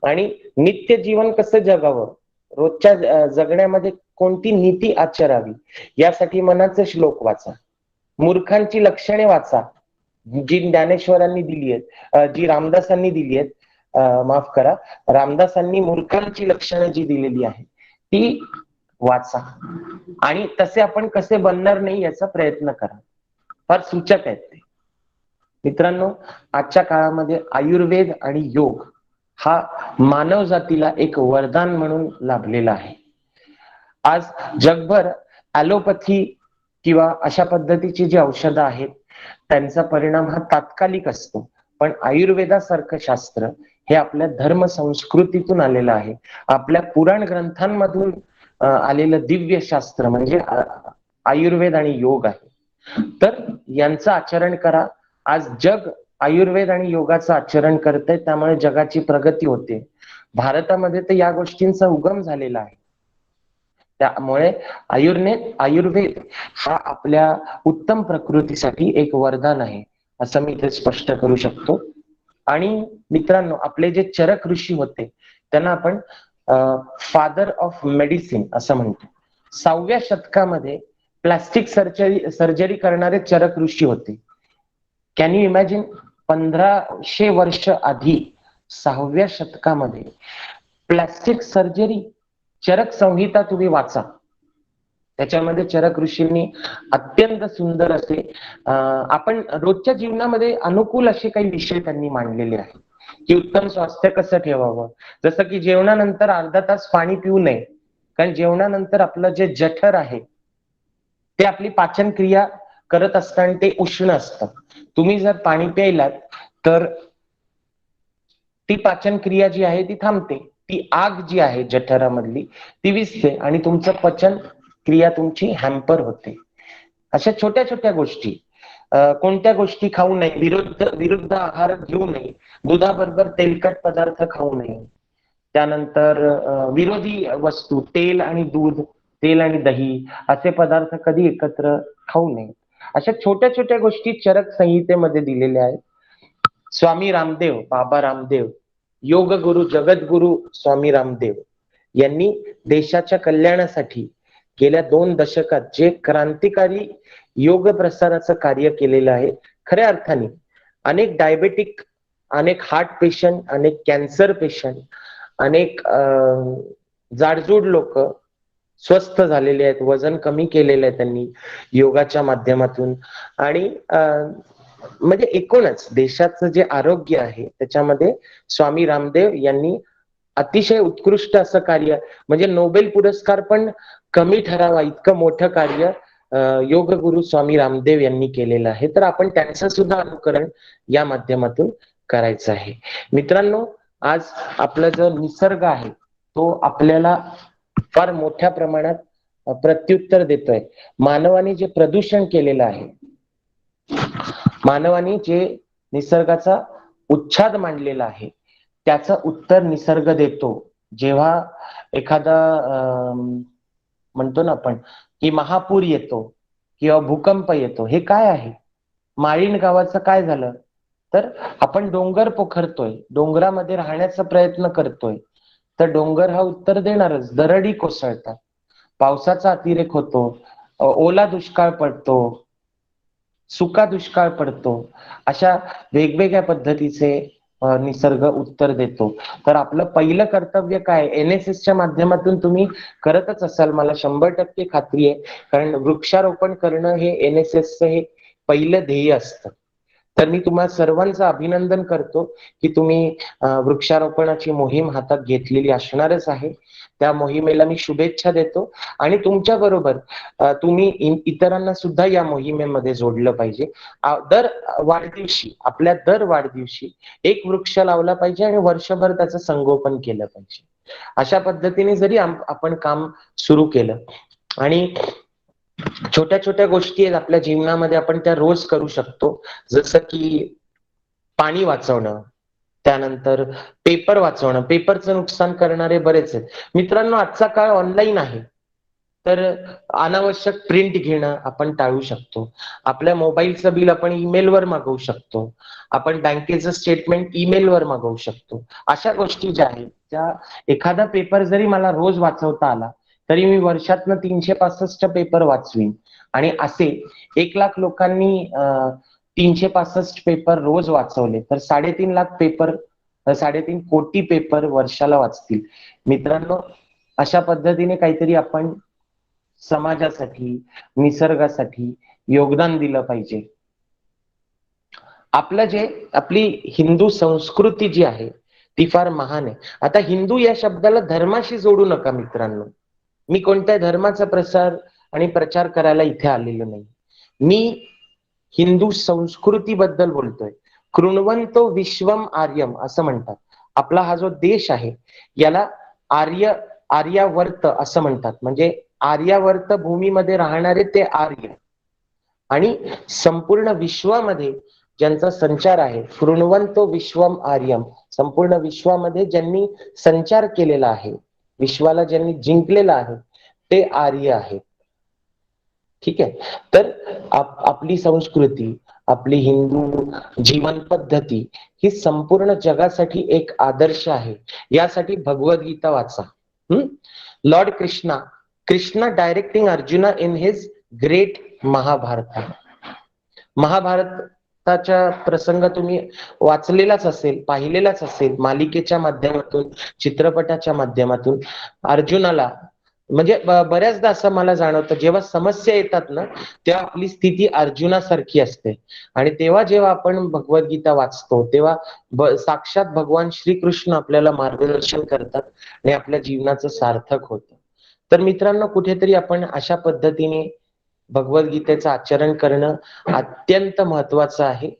आणि नित्य जीवन कसं जगावं, रोजच्या जगण्यामध्ये कोणती नीती आचरावी यासाठी मनाचे श्लोक वाचा. मूर्खांची लक्षणे वाचा, जी ज्ञानेश्वरांनी दिली आहेत, जी रामदासांनी दिली आहेत, माफ करा, रामदासांनी मूर्खांची लक्षणं जी दिलेली आहे ती वाचा आणि तसे आपण कसे बनणार नाही याचा प्रयत्न करा. फार सूचक आहेत ते. मित्रांनो, आजच्या काळामध्ये आयुर्वेद आणि योग हा मानव जातीला एक वरदान म्हणून लाभलेला आहे. आज जगभर ॲलोपॅथी किंवा अशा पद्धतीची जी औषधं आहेत त्यांचा परिणाम हा तात्कालिक असतो, पण आयुर्वेदासारखं शास्त्र हे आपल्या धर्म संस्कृतीतून आलेलं आहे. आपल्या पुराण ग्रंथांमधून आलेलं दिव्य शास्त्र म्हणजे आयुर्वेद आणि योग आहे. तर यांचं आचरण करा. आज जग आयुर्वेद आणि योगाचं आचरण करतंय, त्यामुळे जगाची प्रगती होते. भारतामध्ये तर या गोष्टींचा उगम झालेला आहे. त्यामुळे आयुर्वेद हा आपल्या उत्तम प्रकृतीसाठी एक वरदान आहे, असं मी इथे स्पष्ट करू शकतो. आणि मित्रांनो, आपले जे चरक ऋषी होते त्यांना आपण फादर ऑफ मेडिसिन असं म्हणतो. 6व्या शतकामध्ये प्लास्टिक सर्जरी करणारे चरक ऋषी होते. Can you imagine? 1500 वर्ष आधी 6व्या शतकामध्ये प्लास्टिक सर्जरी, चरक संहिता तुम्ही वाचा, त्याच्यामध्ये चरक ऋषींनी अत्यंत सुंदर असे आपण रोजच्या जीवनामध्ये अनुकूल असे काही विषय त्यांनी मांडलेले आहेत की उत्तम स्वास्थ्य कसं ठेवावं. जसं की जेवणानंतर अर्धा तास पाणी पिऊ नये, कारण जेवणानंतर आपलं जे जठर आहे ते आपली पाचन क्रिया करत असतं आणि ते उष्ण असतं. तुम्ही जर पाणी प्यायलात तर ती पाचन क्रिया जी आहे ती थांबते, ती आग जी आहे जठरामधली ती विझते आणि तुमचं पचन क्रिया तुमची हॅम्पर होते. अशा छोट्या छोट्या गोष्टी, कोणत्या गोष्टी खाऊ नये, विरुद्ध आहार घेऊ नये, दुधाबरोबर तेलकट पदार्थ खाऊ नये, त्यानंतर विरोधी वस्तू तेल आणि दूध, तेल आणि दही असे पदार्थ कधी एकत्र खाऊ नये. अशा छोट्या छोट्या गोष्टी चरक संहितेमध्ये दिलेल्या आहेत. स्वामी रामदेव, बाबा रामदेव, योग गुरु, जगद्गुरु स्वामी रामदेव यांनी देशाच्या कल्याणासाठी गेल्या 2 दशकात जे क्रांतिकारी योग प्रसाराचं कार्य केलेलं आहे, खऱ्या अर्थाने अनेक डायबेटिक, अनेक हार्ट पेशंट, अनेक कॅन्सर पेशंट, अनेक जाडजूड लोक स्वस्थ झालेले आहेत, वजन कमी केलेलं आहे त्यांनी योगाच्या माध्यमातून. आणि म्हणजे एकूणच देशाचं जे आरोग्य आहे त्याच्यामध्ये स्वामी रामदेव यांनी अतिशय उत्कृष्ट असं कार्य, म्हणजे नोबेल पुरस्कार पण कमी ठरावा इतकं मोठं कार्य योग गुरु स्वामी रामदेव यांनी केलेलं आहे. तर आपण त्यांचं सुद्धा अनुकरण या माध्यमातून करायचं आहे. मित्रांनो, आज आपला जो निसर्ग आहे तो आपल्याला फार मोठ्या प्रमाणात प्रत्युत्तर देतोय. मानवाने जे प्रदूषण केलेलं आहे, मानवाने जे निसर्गाचा उच्छाद मांडलेला आहे त्याचं उत्तर निसर्ग देतो. जेव्हा एखादा म्हणतो ना आपण की महापूर येतो किंवा भूकंप येतो, हे काय आहे? माळीण गावाचं काय झालं? तर आपण डोंगर पोखरतोय, डोंगरामध्ये राहण्याचा प्रयत्न करतोय, तर डोंगर हा उत्तर देणारच. दरडी कोसळतात, पावसाचा अतिरेक होतो, ओला दुष्काळ पडतो, सुका दुष्काळ पडतो. अशा वेगवेगळ्या पद्धतीचे निसर्ग उत्तर देतो. तर आपलं पहिलं कर्तव्य काय? NSSच्या माध्यमातून तुम्ही करतच असाल, मला 100% खात्री आहे, कारण वृक्षारोपण करणं हे NSSचं हे पहिलं ध्येय असतं. तर मी तुम्हाला सर्वांचं अभिनंदन करतो की तुम्ही वृक्षारोपणाची मोहीम हातात घेतलेली असणारच आहे. त्या मोहिमेला मी शुभेच्छा देतो आणि तुमच्या बरोबर तुम्ही इतरांना सुद्धा या मोहिमेमध्ये जोडलं पाहिजे. आपल्या दर वाढदिवशी एक वृक्ष लावला पाहिजे आणि वर्षभर त्याचं संगोपन केलं पाहिजे. अशा पद्धतीने जरी आपण काम सुरू केलं आणि छोट्या छोट्या गोष्टी आहेत आपल्या जीवनामध्ये, आपण त्या रोज करू शकतो. जसं की पाणी वाचवणं, त्यानंतर पेपर वाचवणं. पेपरचं नुकसान करणारे बरेच आहेत. मित्रांनो, आजचा काळ ऑनलाईन आहे, तर अनावश्यक प्रिंट घेणं आपण टाळू शकतो. आपल्या मोबाईलचं बिल आपण ईमेलवर मागवू शकतो, आपण बँकेचं स्टेटमेंट ईमेलवर मागवू शकतो. अशा गोष्टी ज्या आहेत त्या एखादा पेपर जरी मला रोज वाचवता आला तरी मी वर्षातनं 365 पेपर वाचवीन. आणि असे 1,00,000 लोकांनी 365 पेपर रोज वाचवले तर 3.5 लाख पेपर 3.5 कोटी पेपर वर्षाला वाचतील. मित्रांनो, अशा पद्धतीने काहीतरी आपण समाजासाठी, निसर्गासाठी योगदान दिलं पाहिजे. आपली हिंदू संस्कृती जी आहे ती फार महान आहे. आता हिंदू या शब्दाला धर्माशी जोडू नका मित्रांनो. मी कोणत्या धर्माचा प्रसार आणि प्रचार करायला इथे आलेलो नाही. मी हिंदू संस्कृतीबद्दल बोलतोय. कृण्वन्तो विश्वम आर्यम असं म्हणतात. आपला हा जो देश आहे याला आर्यावर्त असं म्हणतात. म्हणजे आर्यावर्त भूमीमध्ये राहणारे ते आर्य. आणि संपूर्ण विश्वामध्ये ज्यांचा संचार आहे, कृण्वन्तो विश्वम आर्यम, संपूर्ण विश्वामध्ये ज्यांनी संचार केलेला आहे, विश्वाला ज्यांनी जिंकलेलं आहे ते आर्य आहेत. ठीक आहे. तर आपली संस्कृती, आपली हिंदू जीवन पद्धती ही संपूर्ण जगासाठी एक आदर्श आहे. यासाठी भगवद्गीता वाचा. Lord Krishna directing Arjuna in his great Mahabharata. महाभारताचा प्रसंग तुम्ही वाचलेलाच असेल, पाहिलेलाच असेल, मालिकेच्या माध्यमातून, चित्रपटाच्या माध्यमातून. अर्जुनाला म्हणजे बऱ्याचदा असं मला जाणवतं, जेव्हा समस्या येतात ना तेव्हा आपली स्थिती अर्जुनासारखी असते. आणि तेव्हा जेव्हा आपण भगवद्गीता वाचतो तेव्हा साक्षात भगवान श्रीकृष्ण आपल्याला मार्गदर्शन करतात आणि आपल्या जीवनाचं सार्थक होतं. तर मित्रांनो, कुठेतरी आपण अशा पद्धतीने भगवद्गीतेचं आचरण करणं अत्यंत महत्वाचं आहे.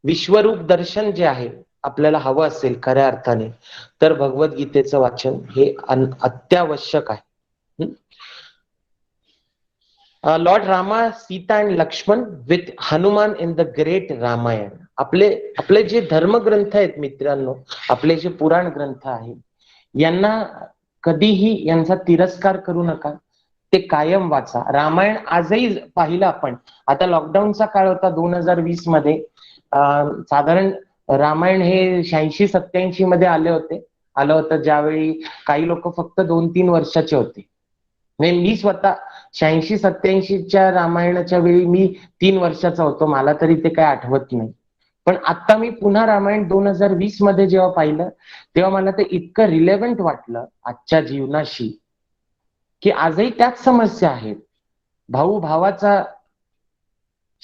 विश्वरूप दर्शन जे आहे आपल्याला हवं असेल खऱ्या अर्थाने तर भगवद्गीतेचं वाचन हे अत्यावश्यक आहे. Lord Rama, Sita and Lakshman with Hanuman in the great Ramayan. आपले जे धर्मग्रंथ आहेत मित्रांनो, आपले जे पुराण ग्रंथ आहेत, यांना कधीही यांचा तिरस्कार करू नका. ते कायम वाचा. रामायण आजही पाहिलं आपण. आता लॉकडाऊनचा काळ होता 2020 मध्ये. साधारण रामायण हे 86-87 मध्ये आलं होतं, ज्यावेळी काही लोक फक्त 2-3 वर्षाचे होते. मी स्वतः 86-87च्या रामायणाच्या वेळी मी 3 वर्षाचा होतो. मला तरी ते काय आठवत नाही. पण आता मी पुन्हा रामायण 2020 मध्ये जेव्हा पाहिलं तेव्हा मला ते इतकं रिलेव्हंट वाटलं आजच्या जीवनाशी, की आजही त्याच समस्या आहेत. भाऊ भावाचा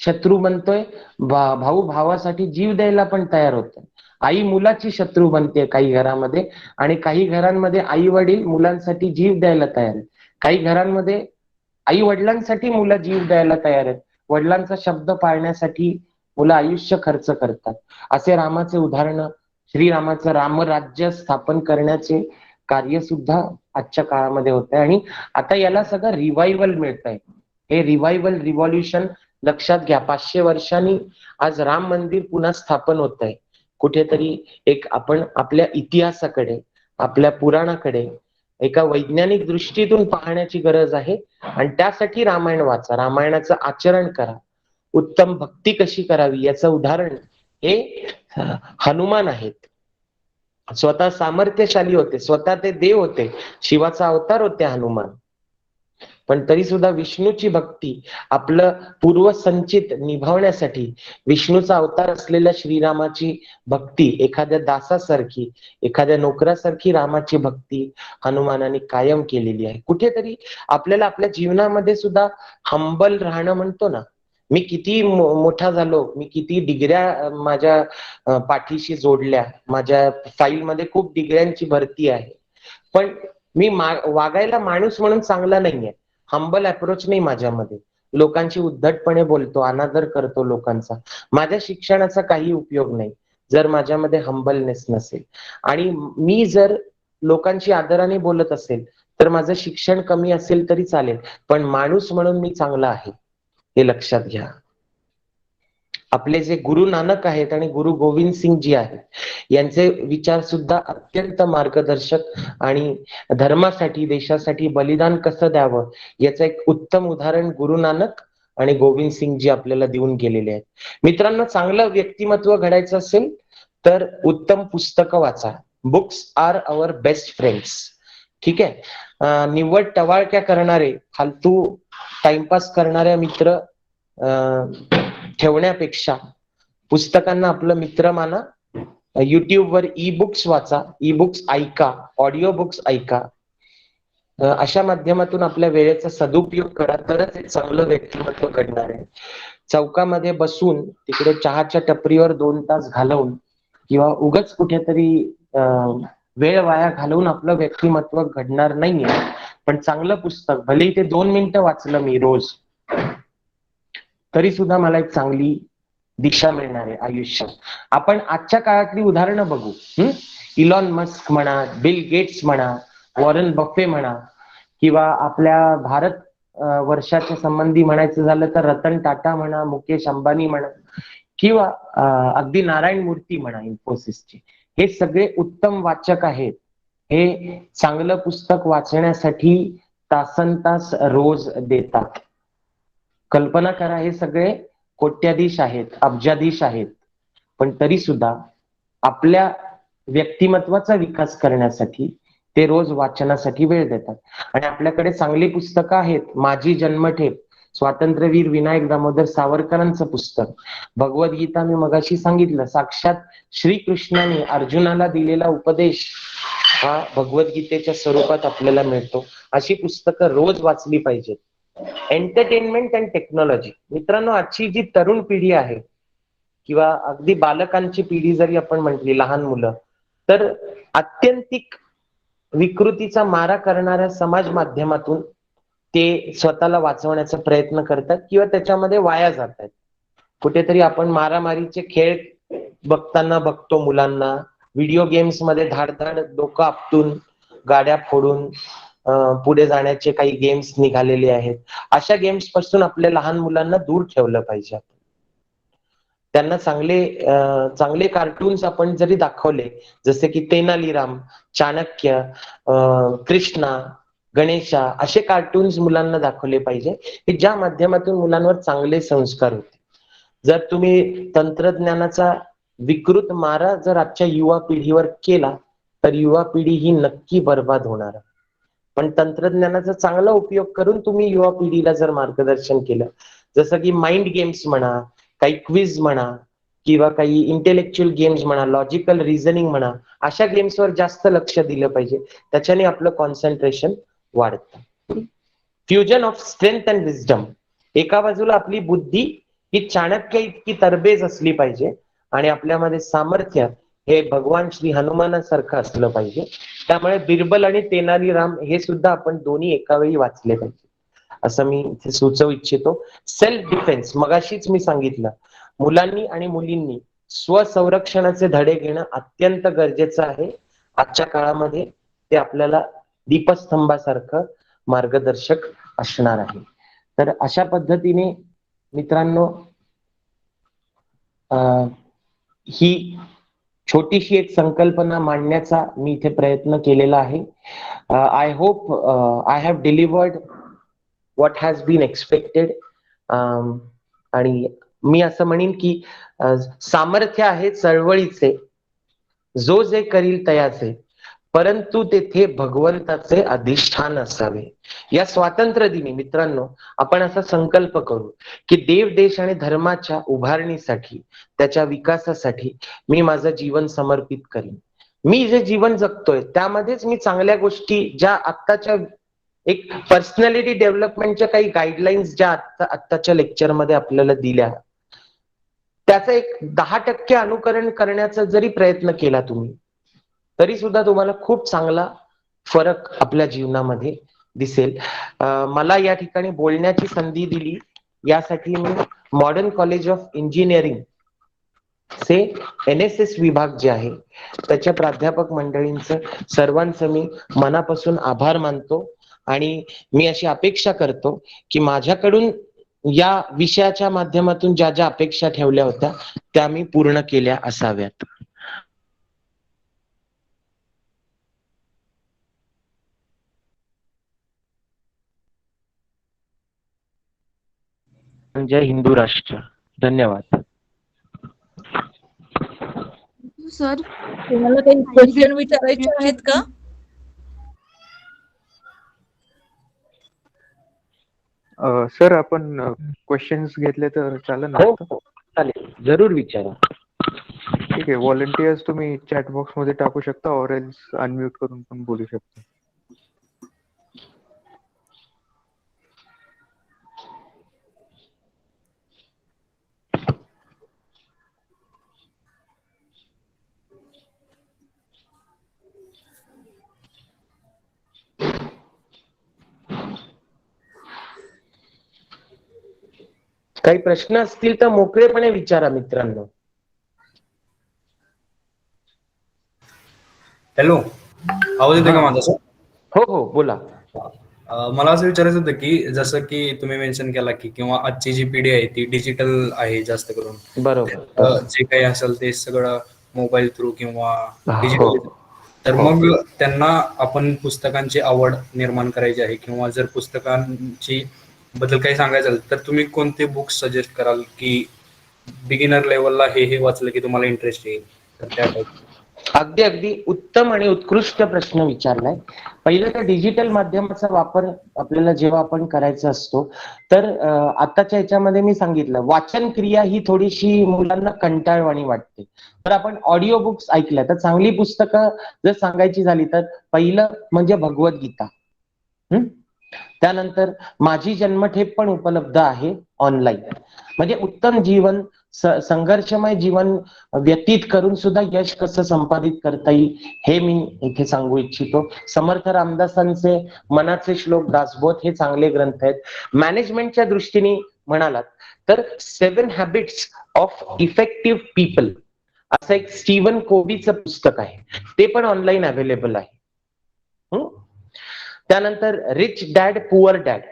शत्रू बनतोय, भाऊ भावासाठी जीव द्यायला पण तयार होतोय. आई मुलाची शत्रू बनते काही घरामध्ये, आणि काही घरांमध्ये आई वडील मुलांसाठी जीव द्यायला तयार आहेत. काही घरांमध्ये आई वडिलांसाठी मुलं जीव द्यायला तयार आहेत. वडिलांचा शब्द पाळण्यासाठी मुलं आयुष्य खर्च करतात. असे रामाचे उदाहरण, श्रीरामाचं रामराज्य स्थापन करण्याचे कार्य सुद्धा आजच्या काळामध्ये होत आहे. आणि आता याला सगळं रिवायवल मिळत आहे. हे रिवायवल रिव्हॉल्युशन लक्षात घ्या. 500 वर्षांनी आज राम मंदिर पुन्हा स्थापन होत आहे. कुठेतरी एक आपण आपल्या इतिहासाकडे, आपल्या पुराणाकडे एका वैज्ञानिक दृष्टीतून पाहण्याची गरज आहे. आणि त्यासाठी रामायण वाचा, रामायणाचं आचरण करा. उत्तम भक्ती कशी करावी याचं उदाहरण हे हनुमान आहेत. स्वतः सामर्थ्यशाली होते, स्वतः ते देव होते, शिवाचा अवतार होते हनुमान. पण तरी सुद्धा विष्णूची भक्ती, आपलं पूर्वसंचित निभावण्यासाठी विष्णूचा अवतार असलेल्या श्रीरामाची भक्ती, एखाद्या दासासारखी, एखाद्या नोकरासारखी रामाची भक्ती हनुमानाने कायम केलेली आहे. कुठेतरी आपल्याला आपल्या जीवनामध्ये सुद्धा हंबल राहणं म्हणतो ना. मी किती मोठा झालो, मी किती डिग्र्या माझ्या पाठीशी जोडल्या, माझ्या फाईलमध्ये खूप डिग्र्यांची भरती आहे, पण मी वागायला माणूस म्हणून चांगला नाहीये. हंबल अप्रोच नाही माझ्यामध्ये. लोकांशी उद्धटपणे बोलतो, अनादर करतो लोकांचा. माझ्या शिक्षणाचा काही उपयोग नाही जर माझ्यामध्ये हंबलनेस नसेल. आणि मी जर लोकांशी आदराने बोलत असेल तर माझं शिक्षण कमी असेल तरी चालेल, पण माणूस म्हणून मी चांगला आहे हे लक्षात घ्या. आपले जे गुरु नानक आहेत आणि गुरु गोविंद सिंग जी आहेत, यांचे विचार सुद्धा अत्यंत मार्गदर्शक आणि धर्मासाठी, देशासाठी बलिदान कसं द्यावं याचं एक उत्तम उदाहरण गुरु नानक आणि गोविंद सिंग जी आपल्याला देऊन गेलेले आहेत. मित्रांनो, चांगलं व्यक्तिमत्व घडायचं असेल तर उत्तम पुस्तकं वाचा. Books are our best friends. ठीक आहे. निव्वळ टवाळक्या करणारे, फालतू टाइमपास करणाऱ्या मित्र ठेवण्यापेक्षा पुस्तकांना आपलं मित्र माना. युट्यूबवर ई बुक्स वाचा, ई बुक्स ऐका, ऑडिओ बुक्स ऐका. अशा माध्यमातून आपल्या वेळेचा सदुपयोग करा, तरच एक चांगलं व्यक्तिमत्व घडणार आहे. चौकामध्ये बसून तिकडे चहाच्या टपरीवर 2 तास घालवून किंवा उगच कुठेतरी वेळ वाया घालवून आपलं व्यक्तिमत्व घडणार नाहीये. पण चांगलं पुस्तक, भलेही ते 2 मिनिटं वाचलं मी रोज, तरी सुद्धा मला एक चांगली दिशा मिळणार आहे आयुष्यात. आपण आजच्या काळातली उदाहरणं बघू. इलॉन मस्क म्हणा, बिल गेट्स म्हणा, वॉरन बफे म्हणा, किंवा आपल्या भारत वर्षाच्या संबंधी म्हणायचं झालं तर रतन टाटा म्हणा, मुकेश अंबानी म्हणा, किंवा अगदी नारायण मूर्ती म्हणा इन्फोसिसचे. हे सगळे उत्तम वाचक आहेत. हे चांगलं पुस्तक वाचण्यासाठी तासनतास रोज देतात. कल्पना करा, हे सगळे कोट्याधीश आहेत, अब्जाधीश आहेत, पण तरी सुद्धा आपल्या व्यक्तिमत्वाचा विकास करण्यासाठी ते रोज वाचनासाठी वेळ देतात. आणि आपल्याकडे चांगली पुस्तकं आहेत. माझी जन्मठेप, स्वातंत्र्यवीर विनायक दामोदर सावरकरांचं पुस्तक, भगवद्गीता मी मगाशी सांगितलं, साक्षात श्रीकृष्णाने अर्जुनाला दिलेला उपदेश हा भगवद्गीतेच्या स्वरूपात आपल्याला मिळतो. अशी पुस्तकं रोज वाचली पाहिजेत. Entertainment and technology. मित्रांनो, आजची जी तरुण पिढी आहे किंवा अगदी बालकांची पिढी जरी आपण म्हटली, लहान मुलं, तर आत्यंतिक विकृतीचा मारा करणाऱ्या समाज माध्यमातून ते स्वतःला वाचवण्याचा प्रयत्न करतात किंवा त्याच्यामध्ये वाया जात आहेत. कुठेतरी आपण मारामारीचे खेळ बघताना बघतो मुलांना, व्हिडिओ गेम्स मध्ये धाडधाड डोकं आपटून, गाड्या फोडून पुढे जाण्याचे काही गेम्स निघालेले आहेत. अशा गेम्स पासून आपल्या लहान मुलांना दूर ठेवलं पाहिजे. त्यांना चांगले कार्टून्स आपण जरी दाखवले, जसे की तेनालीराम, चाणक्य, कृष्णा, गणेशा, असे कार्टून्स मुलांना दाखवले पाहिजे की ज्या माध्यमातून मुलांवर चांगले संस्कार होते. जर तुम्ही तंत्रज्ञानाचा विकृत मारा जर आजच्या युवा पिढीवर केला तर युवा पिढी ही नक्की बर्बाद होणार. पण तंत्रज्ञानाचा चांगला उपयोग करून तुम्ही युवा पिढीला जर मार्गदर्शन केलं, जसं की माइंड गेम्स म्हणा, काही क्विज म्हणा, किंवा काही इंटेलेक्च्युअल गेम्स म्हणा, लॉजिकल रिझनिंग म्हणा, अशा गेम्सवर जास्त लक्ष दिलं पाहिजे. त्याच्याने आपलं कॉन्सन्ट्रेशन वाढतं. Fusion of strength and wisdom. एका बाजूला आपली बुद्धी ही चाणक्य इतकी तरबेज असली पाहिजे आणि आपल्यामध्ये सामर्थ्य हे भगवान श्री हनुमानासारखं असलं पाहिजे. त्यामुळे बिरबल आणि तेनालीराम हे सुद्धा आपण दोन्ही एका वेळी वाचले पाहिजे, असं मी इथे सुचवू इच्छितो. सेल्फ डिफेन्स, मगाशीच मी सांगितलं, मुलांनी आणि मुलींनी स्वसंरक्षणाचे धडे घेणं अत्यंत गरजेचं आहे. आजच्या काळामध्ये ते आपल्याला दीपस्तंभासारखं मार्गदर्शक असणार आहे. तर अशा पद्धतीने मित्रांनो, ही छोटीशी एक संकल्पना मांडण्याचा मी इथे प्रयत्न केलेला आहे. I hope I have delivered what has been expected. आणि मी असं म्हणेन की सामर्थ्य आहे चळवळीचे, जो जे करील तयाचे, परंतु तेथे भगवंताचे अधिष्ठान असावे. या स्वातंत्र्य दिनी मित्रांनो, आपण असा संकल्प करू की देव, देश आणि धर्माच्या उभारणीसाठी, त्याच्या विकासासाठी मी माझं जीवन समर्पित करीन. मी जे जीवन जगतोय त्यामध्येच मी चांगल्या गोष्टी, ज्या आत्ताच्या एक पर्सनॅलिटी डेव्हलपमेंटच्या काही गाईडलाईन्स ज्या आत्ताच्या लेक्चरमध्ये आपल्याला दिल्या, त्याचं एक 10% अनुकरण करण्याचा जरी प्रयत्न केला तुम्ही, तरी सुद्धा तुम्हाला खूप चांगला फरक आपल्या जीवनामध्ये दिसेल. मला या ठिकाणी बोलण्याची संधी दिली यासाठी मी मॉडर्न कॉलेज ऑफ इंजिनिअरिंग चे NSS विभाग जे आहे त्याच्या प्राध्यापक मंडळींचं सर्वांचं मी मनापासून आभार मानतो. आणि मी अशी अपेक्षा करतो की माझ्याकडून या विषयाच्या माध्यमातून ज्या ज्या अपेक्षा ठेवल्या होत्या त्या मी पूर्ण केल्या असाव्यात. जय हिंदू राष्ट्र. धन्यवाद. सर, तुम्हाला काही क्वेश्चन विचारायचे आहेत का? सर आपण क्वेश्चन्स घेतले तर चालेल ना हो आता? हो चालेल, जरूर विचारा. ठीक आहे. व्हॉलंटियर्स तुम्ही चॅट बॉक्स मध्ये टाकू शकता और एल्स अनम्यूट करून पण बोलू शकता. काही प्रश्न असतील तर मोकळेपणे विचारा मित्रांनो. हॅलो, आवाज येतोय का माझा सर? हो हो बोला. मला असं विचारायचं होतं की जसं की तुम्ही मेन्शन केला की किंवा आजची जी पिढी आहे ती डिजिटल आहे जास्त करून. बरोबर. जे काही असेल ते सगळं मोबाईल थ्रू किंवा हो डिजिटल. तर हो. मग त्यांना आपण पुस्तकांची आवड निर्माण करायची आहे किंवा जर पुस्तकांची बद्दल काही सांगायचं असेल तर तुम्ही कोणते बुक्स सजेस्ट कराल की बिगिनर लेवलला हे वाचलं की तुम्हाला इंटरेस्ट येईल, तर त्या टाईप? अगदी अगदी उत्तम आणि उत्कृष्ट प्रश्न विचारलाय. पहिलं तर डिजिटल माध्यमाचा वापर आपल्याला जेव्हा आपण करायचा असतो तर आताच्या ह्याच्यामध्ये मी सांगितलं वाचन क्रिया ही थोडीशी मुलांना कंटाळवाणी वाटते. तर आपण ऑडिओ बुक्स ऐकल्या तर चांगली पुस्तकं जर सांगायची झाली तर पहिलं म्हणजे भगवद्गीता. त्यानंतर माझी जन्मठेप पण उपलब्ध आहे ऑनलाईन. म्हणजे उत्तम जीवन संघर्षमय जीवन व्यतीत करून सुद्धा यश कसं संपादित करता येईल हे मी इथे सांगू इच्छितो. समर्थ रामदासांचे मनाचे श्लोक दासबोध हे चांगले ग्रंथ आहेत. मॅनेजमेंटच्या दृष्टीने म्हणालात तर 7 हॅबिट्स ऑफ इफेक्टिव्ह पीपल असं एक स्टीवन कोबीचं पुस्तक आहे, ते पण ऑनलाईन अवेलेबल आहे. त्यानंतर रिच डॅड पुअर डॅड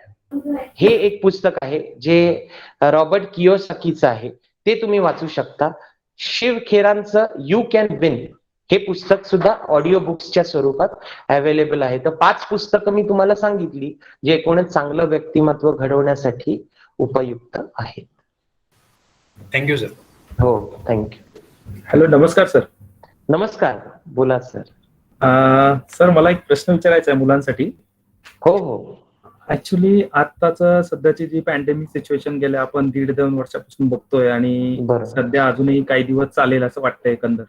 हे एक पुस्तक आहे जे रॉबर्ट कियोसाकीचं आहे, ते तुम्ही वाचू शकता. शिव खेरांचं यू कॅन विन हे पुस्तक सुद्धा ऑडिओ बुक्सच्या स्वरूपात अवेलेबल आहे. तर 5 पुस्तकं मी तुम्हाला सांगितली जे एकूणच चांगलं व्यक्तिमत्व घडवण्यासाठी उपयुक्त आहेत. Thank you sir. हो थँक्यू. हॅलो, नमस्कार सर. नमस्कार, बोला सर. सर मला एक प्रश्न विचारायचा आहे मुलांसाठी. हो हो. ऍक्च्युली आत्ताच सध्याची जी पॅन्डेमिक सिच्युएशन गेल्या आपण 1.5-2 वर्षापासून बघतोय आणि बरोबर. सध्या अजूनही काही दिवस चालेल असं वाटतंय एकंदर.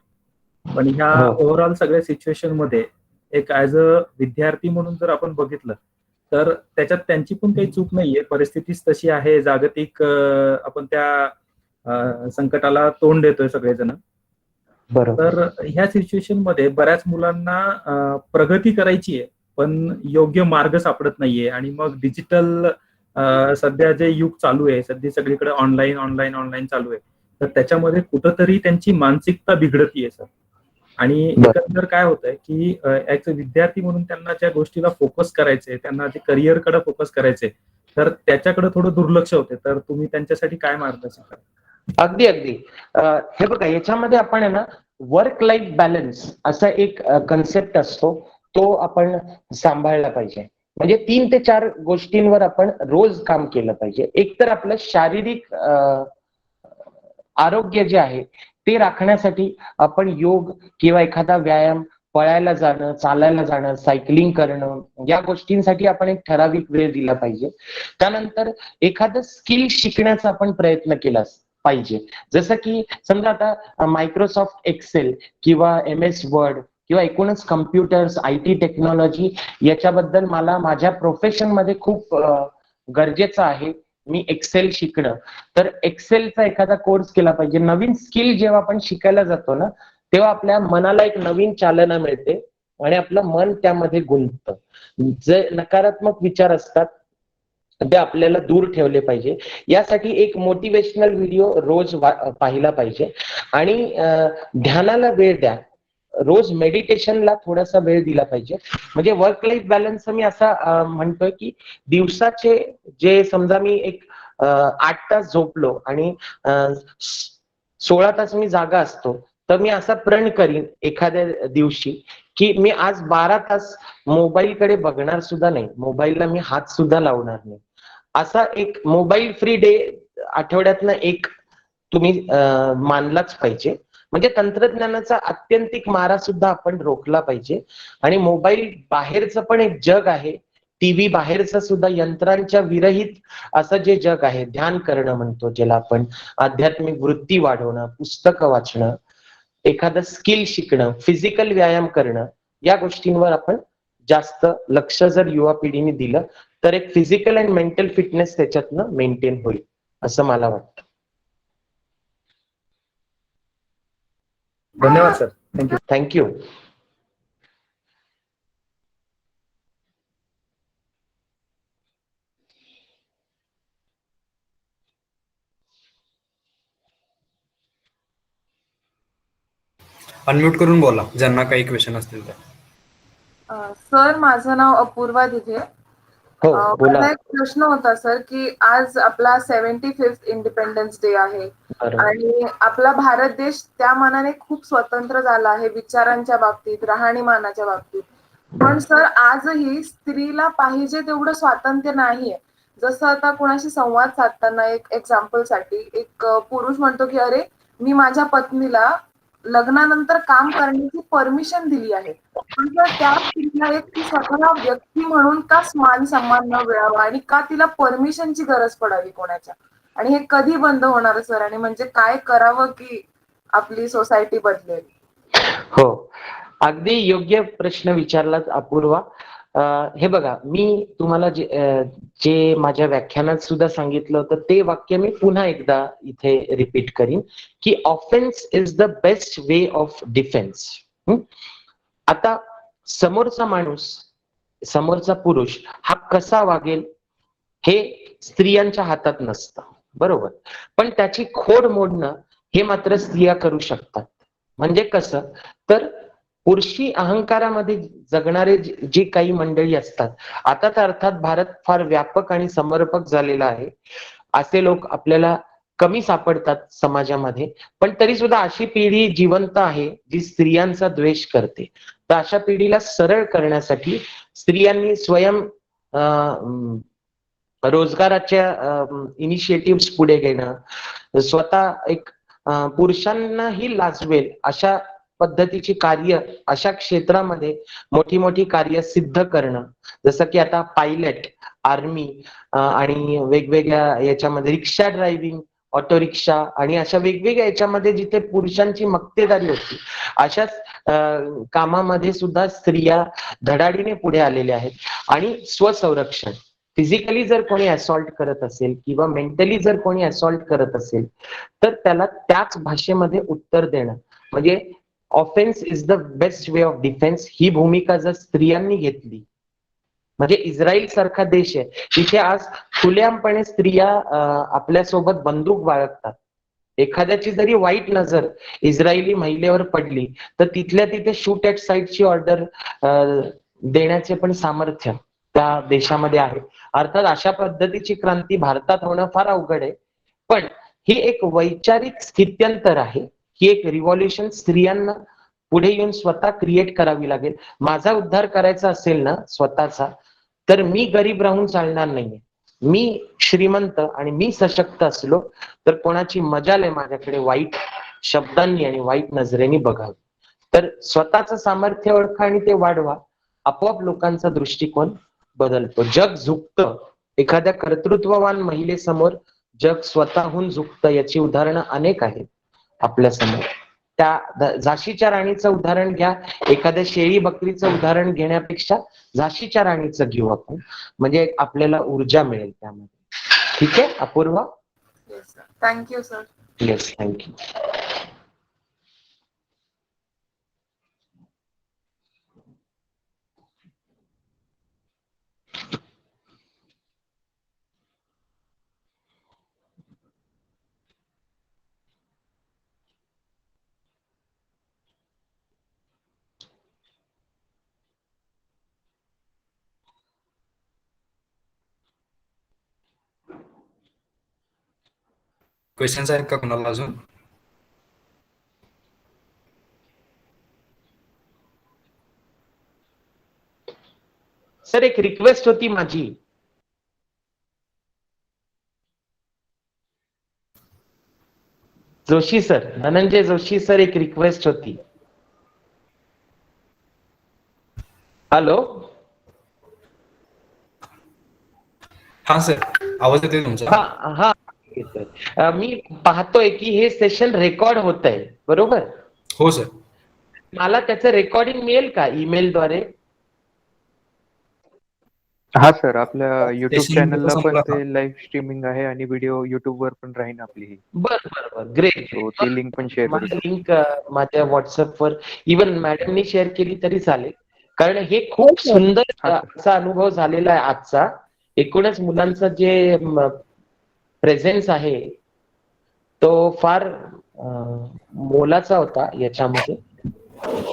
पण ह्या हो. ओव्हरऑल सगळ्या सिच्युएशन मध्ये एक ऍज अ विद्यार्थी म्हणून जर आपण बघितलं तर त्याच्यात त्यांची पण काही चूक नाहीये. परिस्थितीच तशी आहे, जागतिक आपण त्या संकटाला तोंड देतोय सगळेजण. बरोबर. तर ह्या सिच्युएशन मध्ये बऱ्याच मुलांना प्रगती करायची आहे पण योग्य मार्ग सापडत नाहीये आणि मग डिजिटल सध्या जे युग चालू आहे, सध्या सगळीकडे ऑनलाईन ऑनलाईन ऑनलाईन चालू आहे, तर त्याच्यामध्ये कुठंतरी त्यांची मानसिकता बिघडतीये सर. आणि एकंदर काय होतंय की एक विद्यार्थी म्हणून त्यांना ज्या गोष्टीला फोकस करायचंय, त्यांना जे करिअरकडे फोकस करायचंय, तर त्याच्याकडे थोडं दुर्लक्ष होते. तर तुम्ही त्यांच्यासाठी काय मार्गदर्शन कराल? अगदी अगदी. हे बघा, याच्यामध्ये आपण आहे ना वर्क लाईफ बॅलन्स असा एक कन्सेप्ट असतो, तो आपण सांभाळला पाहिजे. म्हणजे 3 ते 4 गोष्टींवर आपण रोज काम केलं पाहिजे. एक तर आपलं शारीरिक आरोग्य जे आहे ते राखण्यासाठी आपण योग किंवा एखादा व्यायाम, पळायला जाणं, चालायला जाणं, सायकलिंग करणं, या गोष्टींसाठी आपण एक ठराविक वेळ दिला पाहिजे. त्यानंतर एखादं स्किल शिकण्याचा आपण प्रयत्न केला पाहिजे. जसं की समजा आता मायक्रोसॉफ्ट एक्सेल किंवा MS वर्ड किंवा एकूणच कम्प्युटर्स, IT टेक्नॉलॉजी याच्याबद्दल मला माझ्या प्रोफेशन मध्ये खूप गरजेचं आहे मी एक्सेल शिकणं. तर एक्सेलचा एखादा कोर्स केला पाहिजे. नवीन स्किल जेव्हा आपण शिकायला जातो ना तेव्हा आपल्या मनाला एक नवीन चालना मिळते आणि आपलं मन त्यामध्ये गुंततं. जे नकारात्मक विचार असतात ते आपल्याला दूर ठेवले पाहिजे. यासाठी एक मोटिवेशनल व्हिडिओ रोज पाहिला पाहिजे आणि ध्यानाला वेळ द्या. रोज मेडिटेशनला थोडासा वेळ दिला पाहिजे. म्हणजे वर्क लाईफ बॅलन्स मी असा म्हणतोय की दिवसाचे जे समजा मी एक 8 तास झोपलो आणि 16 तास मी जागा असतो, तर मी असा प्रण करीन एखाद्या दिवशी की मी आज 12 तास मोबाईलकडे बघणार सुद्धा नाही, मोबाईलला मी हात सुद्धा लावणार नाही. असा एक मोबाईल फ्री डे आठवड्यातनं एक तुम्ही मानलाच पाहिजे. म्हणजे तंत्रज्ञानाचा आत्यंतिक मारा सुद्धा आपण रोखला पाहिजे. आणि मोबाईल बाहेरचं पण एक जग आहे टीव्ही बाहेरचं सुद्धा यंत्रांच्या विरहित असं जे जग आहे, ध्यान करणं म्हणतो ज्याला आपण, आध्यात्मिक वृत्ती वाढवणं, पुस्तकं वाचणं, एखादं स्किल शिकणं, फिजिकल व्यायाम करणं, या गोष्टींवर आपण जास्त लक्ष जर युवा पिढीने दिलं तर एक फिजिकल अँड मेंटल फिटनेस त्याच्यातनं मेंटेन होईल असं मला वाटतं. धन्यवाद सर. थँक्यू. थँक्यू. अनम्यूट करून बोला ज्यांना काही क्वेश्चन असतील तर. सर, माझं नाव अपूर्वा दिघे. हो बोला. माझा एक प्रश्न होता सर, की आज आपला 75th इंडिपेंडन्स डे आहे बरोबर. आणि आपला भारत देश त्या मानाने खूप स्वतंत्र झाला आहे विचारांच्या बाबतीत, राहणीमानाच्या बाबतीत. पण सर, आजही स्त्रीला पाहिजे तेवढं स्वातंत्र्य नाहीये. जसं आता कोणाशी संवाद साधताना एक एक्झाम्पलसाठी एक पुरुष म्हणतो की अरे, मी माझ्या पत्नीला लग्नानंतर काम करण्याची परमिशन दिली आहे, पण जर त्या स्त्रीला एक ती स्वतः व्यक्ती म्हणून का मान सन्मान न मिळावा आणि का तिला परमिशनची गरज पडावी कोणाच्या, आणि हे कधी बंद होणार सर? आणि म्हणजे काय करावं की आपली सोसायटी बदलेल? हो, अगदी योग्य प्रश्न विचारलात अपूर्वा. हे बघा, मी तुम्हाला जे माझ्या व्याख्यानात सुद्धा सांगितलं होतं ते वाक्य मी पुन्हा एकदा इथे रिपीट करीन की offence is the best way of defence. आता समोरचा माणूस, समोरचा पुरुष हा कसा वागेल हे स्त्रियांच्या हातात नसतं, बरोबर, पण त्याची खोड मोडणं हे मात्र स्त्रिया करू शकतात. म्हणजे कसं, तर पुरुषी अहंकारामध्ये जगणारे जे काही मंडळी असतात, आता तर अर्थात भारत फार व्यापक आणि समर्पक झालेला आहे, असे लोक आपल्याला कमी सापडतात समाजामध्ये, पण तरी सुद्धा अशी पिढी जिवंत आहे जी स्त्रियांचा द्वेष करते. तर अशा पिढीला सरळ करण्यासाठी स्त्रियांनी स्वयं रोजगाराच्या इनिशिएटिव्ह पुढे घेणं, स्वतः एक पुरुषांनाही लाजवेल अशा पद्धतीची कार्य अशा क्षेत्रामध्ये मोठी मोठी कार्य सिद्ध करणं, जसं की आता पायलट, आर्मी आणि वेगवेगळ्या याच्यामध्ये रिक्षा ड्रायव्हिंग, ऑटो रिक्षा आणि अशा वेगवेगळ्या याच्यामध्ये जिथे पुरुषांची मक्तेदारी होती अशाच कामामध्ये सुद्धा स्त्रिया धडाडीने पुढे आलेल्या आहेत. आणि स्वसंरक्षण, फिजिकली जर कोणी असॉल्ट करत असेल किंवा मेंटली जर कोणी असॉल्ट करत असेल तर त्याला त्याच भाषेमध्ये उत्तर देणं, म्हणजे offence is the best way of defence ही भूमिका जर स्त्रियांनी घेतली, म्हणजे इस्रायल सारखा देश आहे तिथे आज खुलेआमपणे स्त्रिया आपल्यासोबत बंदूक बाळगतात. एखाद्याची जरी वाईट नजर इस्रायली महिलेवर पडली तर तिथल्या तिथे शूट ॲट साईटची ऑर्डर देण्याचे पण सामर्थ्य त्या देशामध्ये आहे. अर्थात अशा पद्धतीची क्रांती भारतात होणं फार अवघड आहे, पण ही एक वैचारिक स्थित्यंतर आहे, ही एक रिव्हॉल्युशन स्त्रियांना पुढे येऊन स्वतः क्रिएट करावी लागेल. माझा उद्धार करायचा असेल ना स्वतःचा, तर मी गरीब राहून चालणार नाहीये. मी श्रीमंत आणि मी सशक्त असलो तर कोणाची मजाल आहे माझ्याकडे वाईट शब्दांनी आणि वाईट नजरेने बघावं. तर स्वतःचं सामर्थ्य ओळखा आणि ते वाढवा, आपोआप लोकांचा दृष्टिकोन बदलतो. जग झुकतं, एखाद्या कर्तृत्ववान महिलेसमोर जग स्वतःहून झुकतं, याची उदाहरणं अनेक आहेत आपल्या समोर. त्या झाशीच्या राणीचं उदाहरण घ्या, एखाद्या शेळी बकरीचं उदाहरण घेण्यापेक्षा झाशीच्या राणीचं घेऊ आपण, म्हणजे आपल्याला ऊर्जा मिळेल त्यामध्ये. ठीक आहे Apurva? Yes sir, thank you sir. Yes, thank you. Questions आहेत का कोणाला अजून? सर एक रिक्वेस्ट होती माझी. जोशी सर, धनंजय जोशी सर, एक रिक्वेस्ट होती. हॅलो हा सर, आवाज येतोय तुमचा? हा हा येतोय. मी पाहतोय की हे सेशन रेकॉर्ड होत आहे, बरोबर? हो सर. मला त्याचं रेकॉर्डिंग मिळेल का ईमेलद्वारे? हा सर, आपल्या युट्यूब सेशन चॅनलला पण संपला ते का? लाईव्ह स्ट्रीमिंग आहे आणि व्हिडिओ युट्यूब वर पण राहीन आपली ही. बर बर बर, ग्रेट. सो ती लिंक पण शेअर करू मला शकतो. लिंक माझ्या व्हॉट्सअपवर इवन मॅडमनी शेअर केली तरी चालेल, कारण हे खूप सुंदर हा सर. असा अनुभव झालेला आहे आजचा. एकूणच मुलांचा जे प्रेझेन्स आहे तो फार मोलाचा होता याच्यामध्ये,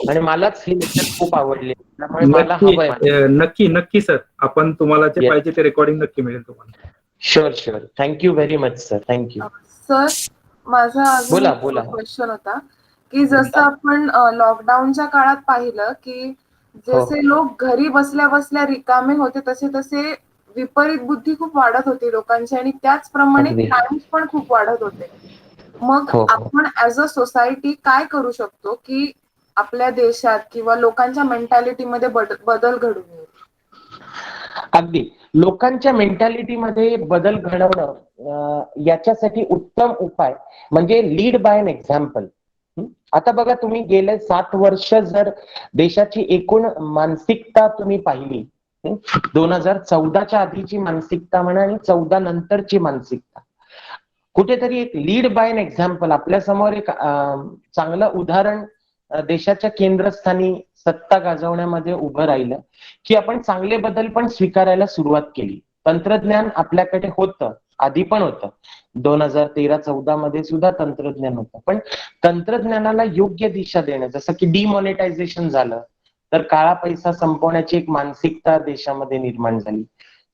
आणि मलाच हे लेक्चर खूप आवडले, त्यामुळे मला नक्की हवंय. नक्की नक्की सर, आपण तुम्हाला जे Yes. पाहिजे ते रेकॉर्डिंग नक्की मिळेल तुम्हाला. Sure sure. Thank you very much sir, thank you. Sir, माझा अजून बोला बोला. क्वेश्चन होता की जसं आपण लॉकडाऊनच्या काळात पाहिलं की हो जसे लोक घरी बसल्या बसल्या रिकामे होते, तसे तसे विपरीत बुद्धी खूप वाढत होती लोकांची, आणि त्याचप्रमाणे अगदी. क्राईम पण खूप वाढत होते. मग हो हो. आपण ऍज अ सोसायटी काय करू शकतो की आपल्या देशात किंवा लोकांच्या मेंटॅलिटीमध्ये बदल घडून येईल? अगदी लोकांच्या मेंटॅलिटीमध्ये बदल घडवणं, याच्यासाठी उत्तम उपाय म्हणजे लीड बाय एन एक्झाम्पल. आता बघा, तुम्ही गेले 7 वर्ष जर देशाची एकूण मानसिकता तुम्ही पाहिली, 2014च्या आधीची मानसिकता म्हणा आणि 14 नंतरची मानसिकता, कुठेतरी एक लीड बाय एन एक्झाम्पल, आपल्या समोर एक चांगलं उदाहरण देशाच्या केंद्रस्थानी सत्ता गाजवण्यामध्ये उभं राहिलं, की आपण चांगले बदल पण स्वीकारायला सुरुवात केली. तंत्रज्ञान आपल्याकडे होतं, आधी पण होतं, 2013-14 मध्ये सुद्धा तंत्रज्ञान होतं, पण तंत्रज्ञानाला योग्य दिशा देणं, जसं की डिमॉनिटायझेशन झालं, तर काळा पैसा संपवण्याची एक मानसिकता देशामध्ये निर्माण झाली.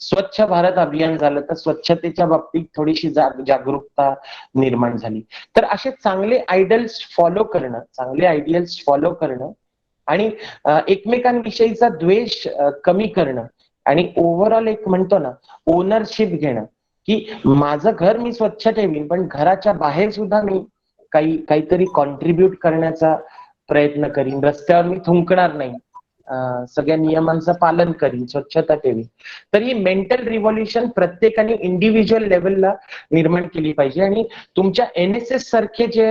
स्वच्छ भारत अभियान झालं, तर स्वच्छतेच्या बाबतीत थोडीशी जागरूकता निर्माण झाली. तर असे चांगले आयडल्स फॉलो करणं, चांगले आयडियल्स फॉलो करणं आणि एकमेकांविषयीचा द्वेष कमी करणं, आणि ओव्हरऑल एक म्हणतो ना, ओनरशिप घेणं, की माझं घर मी स्वच्छ ठेवीन, पण घराच्या बाहेर सुद्धा मी काहीतरी कॉन्ट्रीब्युट करण्याचा प्रयत्न करीन. रस्त्यावर मी थुंकणार नाही, सगळ्या नियमांचं पालन करीन, स्वच्छता ठेवीन. तर ही मेंटल रिव्हॉल्युशन प्रत्येकाने इंडिव्हिज्युअल लेवलला निर्माण केली पाहिजे. आणि तुमच्या NSS सारखे जे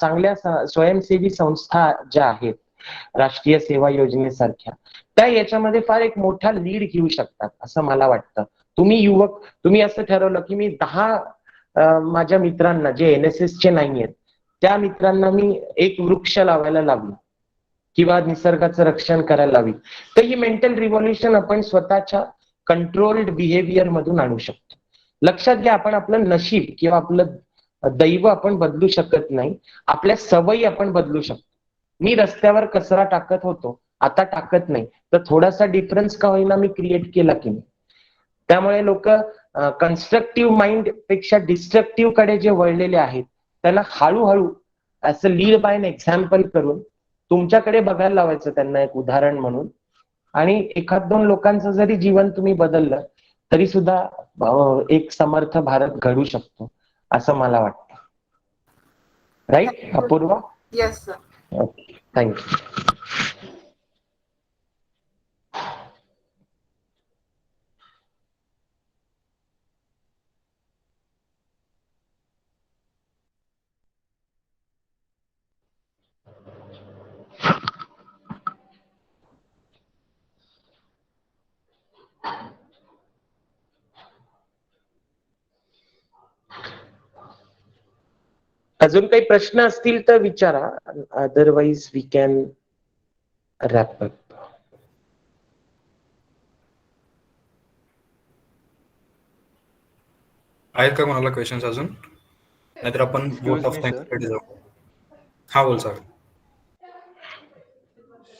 चांगल्या स्वयंसेवी संस्था ज्या आहेत, राष्ट्रीय सेवा योजनेसारख्या, त्या याच्यामध्ये फार एक मोठा लीड घेऊ शकतात असं मला वाटतं. तुम्ही युवक, तुम्ही असं ठरवलं की मी 10 माझ्या मित्रांना जे NSS चे नाही आहेत, त्या मित्रांना मी एक वृक्ष लावायला लावली किंवा निसर्गाचं रक्षण करायला लावी, तर ही मेंटल रिव्हॉल्युशन आपण स्वतःच्या कंट्रोल्ड बिहेवियर मधून आणू शकतो. लक्षात घ्या, आपण आपलं नशीब किंवा आपलं दैव आपण बदलू शकत नाही, आपल्या सवयी आपण बदलू शकतो. मी रस्त्यावर कचरा टाकत होतो, आता टाकत नाही, तर थोडासा डिफरन्स का होईना मी क्रिएट केला की नाही. त्यामुळे लोक कन्स्ट्रक्टिव्ह माइंड पेक्षा डिस्ट्रक्टिव्ह कडे जे वळलेले आहेत, त्यांना हळूहळू असं लीड बाय एन एक्झाम्पल करून तुमच्याकडे बघायला लावायचं, त्यांना एक उदाहरण म्हणून. आणि 1-2 लोकांचं जरी जीवन तुम्ही बदललं तरी सुद्धा एक समर्थ भारत घडू शकतो असं मला वाटतं. Right Apurva? Yes sir. Okay, thank you. अजून काही प्रश्न असतील तर विचारा, otherwise we can wrap up. आहेत का कोणाला क्वेश्चन्स अजून? नाहीतर आपण वोट ऑफ थँक्सकडे जाऊ. हा बोल सर.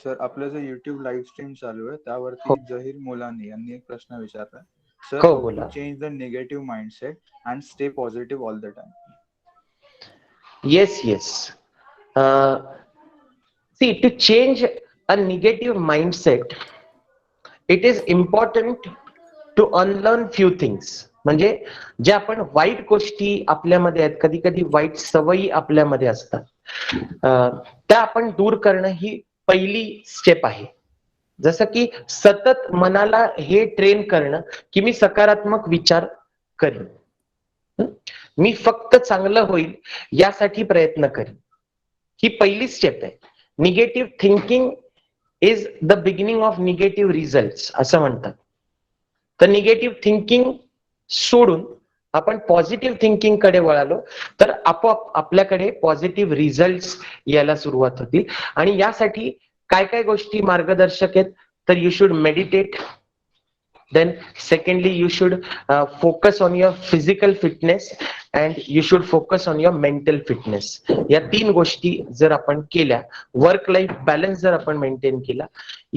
सर, आपलं जे युट्यूब लाईव्ह स्ट्रीम चालू आहे त्यावरती हो. जहीर मुलानी यांनी एक प्रश्न विचारला. सर, हो, हाऊ बोला. To change the negative mindset and stay positive all the time? Yes, yes. See, to change a negative mindset, it is important to unlearn few things. म्हणजे जे आपण वाईट गोष्टी आपल्यामध्ये आहेत, कधी कधी वाईट सवयी आपल्यामध्ये असतात, त्या आपण दूर करणं ही पहिली स्टेप आहे. जसं की सतत मनाला हे ट्रेन करणं की मी सकारात्मक विचार करीन, मी फक्त चांगलं होईल यासाठी प्रयत्न करीन. ही पहिली स्टेप आहे. Negative thinking is the beginning of negative result असं म्हणतात. तर निगेटिव्ह थिंकिंग सोडून आपण पॉझिटिव्ह थिंकिंग कडे वळालो तर आपोआप आपल्याकडे पॉझिटिव्ह रिझल्ट यायला सुरुवात होतील. आणि यासाठी काय काय गोष्टी मार्गदर्शक आहेत, तर you should meditate. Then secondly, you should focus on your physical fitness and you should focus on your mental fitness. या 3 गोष्टी जर आपण केल्या, वर्क लाईफ बॅलन्स जर आपण मेंटेन केला,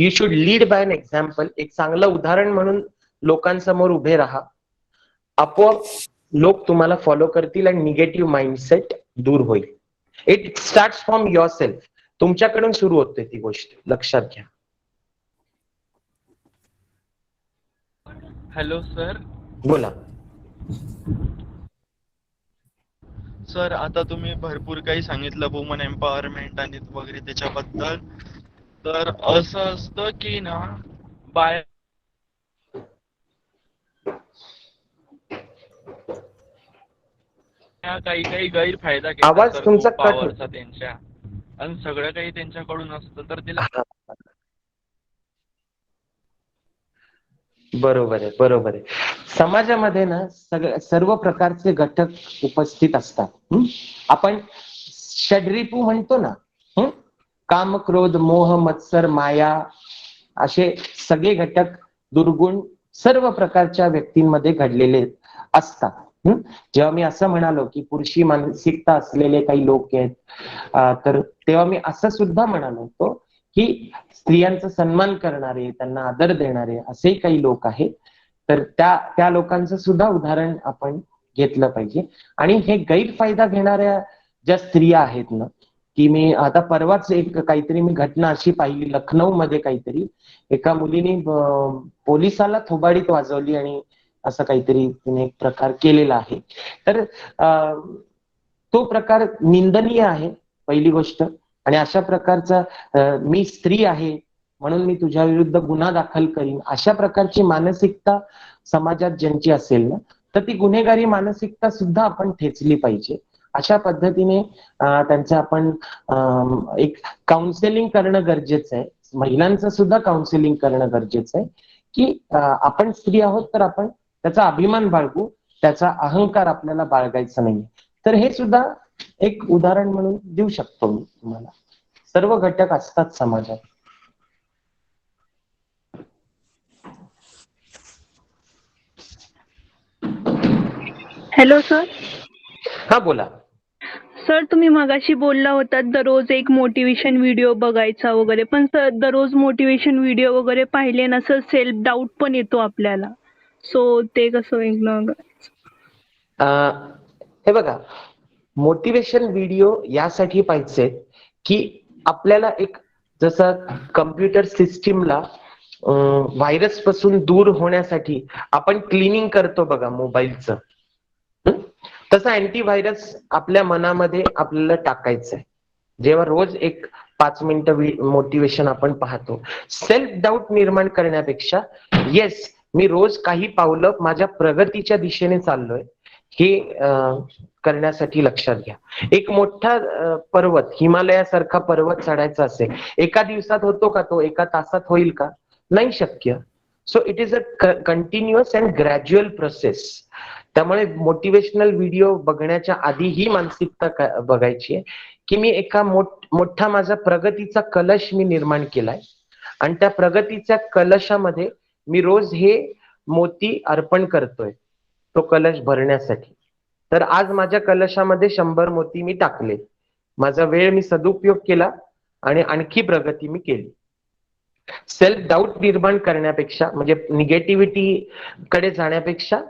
you should lead by an example. एक चांगलं उदाहरण म्हणून लोकांसमोर उभे राहा. आपोआप लोक तुम्हाला फॉलो करतील आणि निगेटिव्ह माइंडसेट दूर होईल. It starts from your self. तुमच्याकडून सुरू होते ती गोष्ट, लक्षात घ्या. Hello sir. बोला. सर, आता तुम्ही भरपूर काही सांगितलं वुमन एम्पॉवरमेंट आणि वगैरे त्याच्याबद्दल. तर असं असतं की ना, बाय काही काही गैरफायदा घेतात आवाज सर तुमचा तो कट पॉवरचा त्यांच्या, आणि सगळं काही त्यांच्याकडून असतं तर तिला. बरोबर आहे, बरोबर आहे. समाजामध्ये ना सर्व प्रकारचे घटक उपस्थित असतात. आपण षड्रिपू म्हणतो ना, काम, क्रोध, मोह, मत्सर, माया असे सगळे घटक दुर्गुण सर्व प्रकारच्या व्यक्तींमध्ये घडलेले असतात. जेव्हा मी असं म्हणालो की पुरुषी मानसिकता असलेले काही लोक आहेत, तर तेव्हा मी असं सुद्धा म्हणालो होतो की स्त्रियांचा सन्मान करणारे, त्यांना आदर देणारे असे काही लोक आहेत. तर त्या लोकांचं सुद्धा उदाहरण आपण घेतलं पाहिजे. आणि हे गैरफायदा घेणाऱ्या ज्या स्त्रिया आहेत ना, की मी आता परवाच एक काहीतरी मी घटना अशी पाहिली, लखनौ मध्ये काहीतरी एका मुलीने पोलिसाला थोबाडीत वाजवली आणि असं काहीतरी तिने एक प्रकार केलेला आहे. तर तो प्रकार निंदनीय आहे, पहिली गोष्ट. आणि अशा प्रकारचा मी स्त्री आहे म्हणून मी तुझ्या विरुद्ध गुन्हा दाखल करीन, अशा प्रकारची मानसिकता समाजात ज्यांची असेल ना, तर ती गुन्हेगारी मानसिकता सुद्धा आपण ठेचली पाहिजे. अशा पद्धतीने त्यांचं आपण एक काउन्सिलिंग करणं गरजेचं आहे. महिलांचं सुद्धा काउन्सिलिंग करणं गरजेचं आहे की आपण स्त्री आहोत तर आपण त्याचा अभिमान बाळगू, त्याचा अहंकार आपल्याला बाळगायचा नाही. तर हे सुद्धा एक उदाहरण म्हणून देऊ शकतो मी तुम्हाला. सर्व घटक असतात समाजात. Hello sir. हा बोला. सर, तुम्ही मगाशी बोलला होता दररोज एक मोटिवेशन व्हिडिओ बघायचा वगैरे, पण सर दररोज मोटिवेशन व्हिडिओ वगैरे पाहिले ना सर, सेल्फ डाऊट पण येतो आपल्याला. सो ते कसं वेगळं? हे बघा, मोटिवेशन व्हिडिओ यासाठी पाहिजे की आपल्याला एक, जसं कम्प्युटर सिस्टीमला व्हायरस पासून दूर होण्यासाठी आपण क्लिनिंग करतो बघा मोबाईलचं, तसं अँटीव्हायरस आपल्या मनामध्ये आपल्याला टाकायचं आहे. जेव्हा रोज एक 5 मिनिटं मोटिवेशन आपण पाहतो, सेल्फ डाऊट निर्माण करण्यापेक्षा येस मी रोज काही पावलं माझ्या प्रगतीच्या दिशेने चाललोय हे करण्यासाठी लक्षात घ्या. एक मोठा पर्वत, हिमालयासारखा पर्वत चढायचा असेल, एका दिवसात होतो का तो? एका तासात होईल का? नाही शक्य. So it is a continuous and gradual process. त्यामुळे मोटिवेशनल व्हिडिओ बघण्याच्या आधी ही मानसिकता बघायची आहे की मी एका मोठा माझा प्रगतीचा कलश मी निर्माण केलाय आणि त्या प्रगतीच्या कलशामध्ये मी रोज हे मोती अर्पण करतोय तो कलश भरण्यासाठी. तर आज माझ्या कलशामध्ये 100 मोती मी टाकले, माझा वेळ मी सदुपयोग केला आणि आणखी प्रगती मी केली. सेल्फ डाऊट निर्माण करण्यापेक्षा, म्हणजे निगेटिव्हिटी कडे जाण्यापेक्षा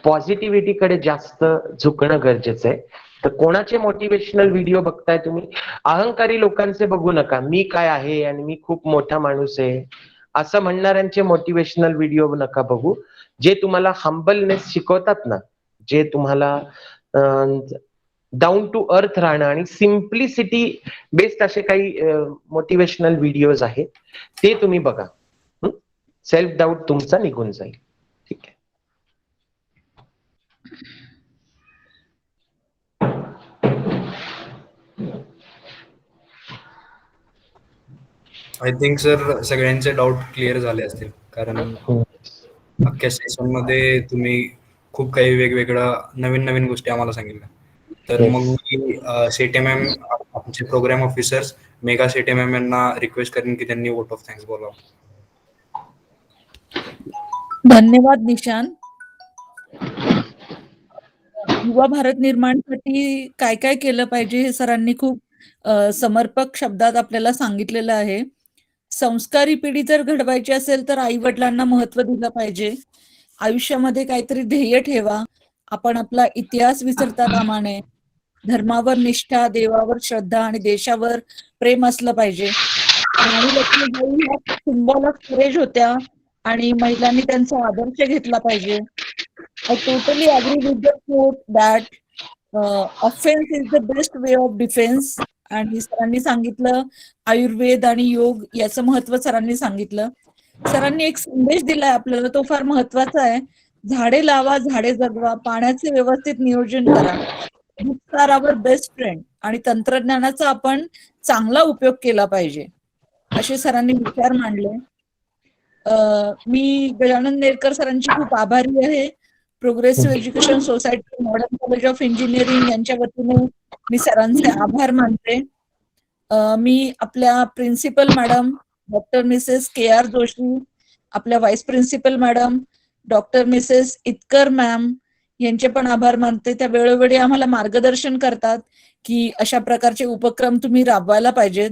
पॉझिटिव्हिटी कडे जास्त झुकणं गरजेचं आहे. तर कोणाचे मोटिवेशनल व्हिडिओ बघताय तुम्ही? अहंकारी लोकांचे बघू नका. मी काय आहे आणि मी खूप मोठा माणूस आहे असं म्हणणाऱ्यांचे मोटिवेशनल व्हिडिओ नका बघू. जे तुम्हाला हंबलनेस शिकवतात ना, जे तुम्हाला डाऊन टू अर्थ राहणं आणि सिम्प्लिसिटी बेस्ड असे काही मोटिवेशनल व्हिडिओज आहेत, ते तुम्ही बघा. सेल्फ डाऊट तुमचा निघून जाईल. ठीक आहे. आय थिंक सर सगळ्यांचे डाऊट क्लिअर झाले असतील, कारण अख्ख्या सेशन मध्ये तुम्ही खूप काही वेगवेगळ्या नवीन नवीन गोष्टी आम्हाला सांगितल्या. तर Yes. मग मी सेटे मॅम, आमचे प्रोग्राम ऑफिसर्स मेघा सेटे मॅम यांना रिक्वेस्ट करेन की त्यांनी वोट ऑफ थँक्स बोलावं. धन्यवाद निशांत. युवा भारत निर्माणसाठी काय काय केलं पाहिजे हे सरांनी खूप समर्पक शब्दात आपल्याला सांगितलेलं आहे. संस्कारी पिढी जर घडवायची असेल तर आई वडिलांना महत्व दिलं पाहिजे. आयुष्यामध्ये काहीतरी ध्येय ठेवा. आपण आपला इतिहास विसरता कामा नये. धर्मावर निष्ठा, देवावर श्रद्धा आणि देशावर प्रेम असलं पाहिजे. राणी लक्ष्मीबाई ह्या सिम्बॉल ऑफ करेज होत्या आणि महिलांनी त्यांचा आदर्श घेतला पाहिजे. I totally agree with the quote that offense is the best way of defense. आणि सरांनी सांगितलं आयुर्वेद आणि योग याचं महत्व सरांनी सांगितलं. सरांनी एक संदेश दिलाय आपल्याला, तो फार महत्वाचा आहे. झाडे लावा, झाडे जगवा, पाण्याचे व्यवस्थित नियोजन करा. बुक्स आर आवर बेस्ट फ्रेंड आणि तंत्रज्ञानाचा आपण चांगला उपयोग केला पाहिजे, असे सरांनी विचार मांडले. मी गजानन नेरकर सरांची खूप आभारी आहे. Progressive Education Society, Modern College of Engineering यांच्या वतीने मी सरांचे आभार मानते. मी आपल्या principal madam doctor Mrs KR Joshi, आपल्या vice principal madam doctor Mrs Itkar ma'am यांचे पण आभार मानते. त्या वेळोवेळी आम्हाला मार्गदर्शन करतात की अशा प्रकारचे उपक्रम तुम्ही राबवायला पाहिजेत.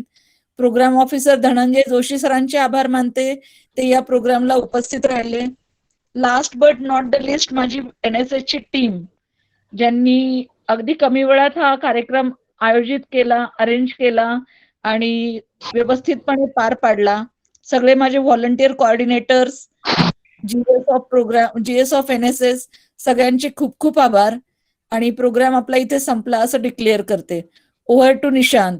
प्रोग्राम ऑफिसर धनंजय जोशी सरांचे आभार मानते, ते या प्रोग्रामला उपस्थित राहिले. Last but not the list माझी NSS ची टीम, ज्यांनी अगदी कमी वेळात हा कार्यक्रम आयोजित केला, अरेंज केला आणि व्यवस्थितपणे पार पाडला. सगळे माझे volunteer coordinators, GS of NSS सगळ्यांचे खूप खूप आभार. आणि प्रोग्राम आपला इथे संपला असं डिक्लेअर करते. Over to Nishant.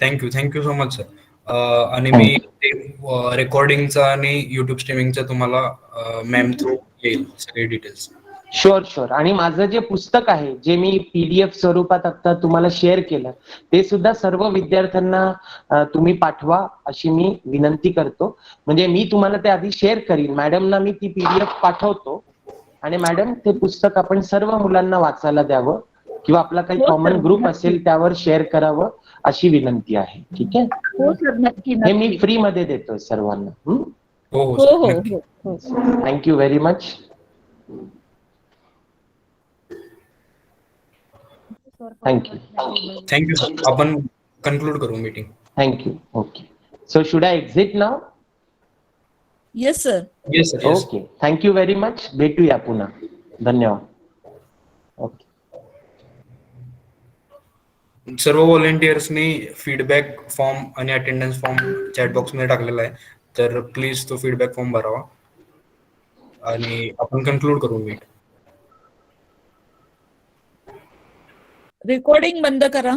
Thank you so much sir. आणि मी रेकॉर्डिंगचा आणि युट्यूब स्ट्रीमिंगचा तुम्हाला मॅम थ्रू येईल सगळे डिटेल्स. शुअर. आणि माझं जे पुस्तक आहे, जे मी PDF स्वरूपात आता तुम्हाला शेअर केलं, ते सुद्धा सर्व विद्यार्थ्यांना तुम्ही पाठवा अशी मी विनंती करतो. म्हणजे मी तुम्हाला ते आधी शेअर करीन, मॅडमना मी ती PDF पाठवतो आणि मॅडम ते पुस्तक आपण सर्व मुलांना वाचायला द्यावं किंवा आपला काही कॉमन ग्रुप असेल त्यावर शेअर करावं अशी विनंती आहे. ठीक आहे. हो सर, नक्की. हे मी फ्री मध्ये देतोय सर्वांना. हो. Thank you very much. Thank you sir. आपण कन्क्लूड करू meeting. Thank you. Okay. So should I exit now? Yes sir. Yes sir. Okay. Thank you very much. भेटूया पुन्हा. धन्यवाद. ओके. सर्व व्हॉलेंटियर्सनी फीडबॅक फॉर्म आणि अटेंडन्स फॉर्म चॅट बॉक्स मध्ये टाकलेला आहे, तर प्लीज तो फीडबॅक फॉर्म भरावा आणि आपण कन्क्लूड करू मीट. रेकॉर्डिंग बंद करा.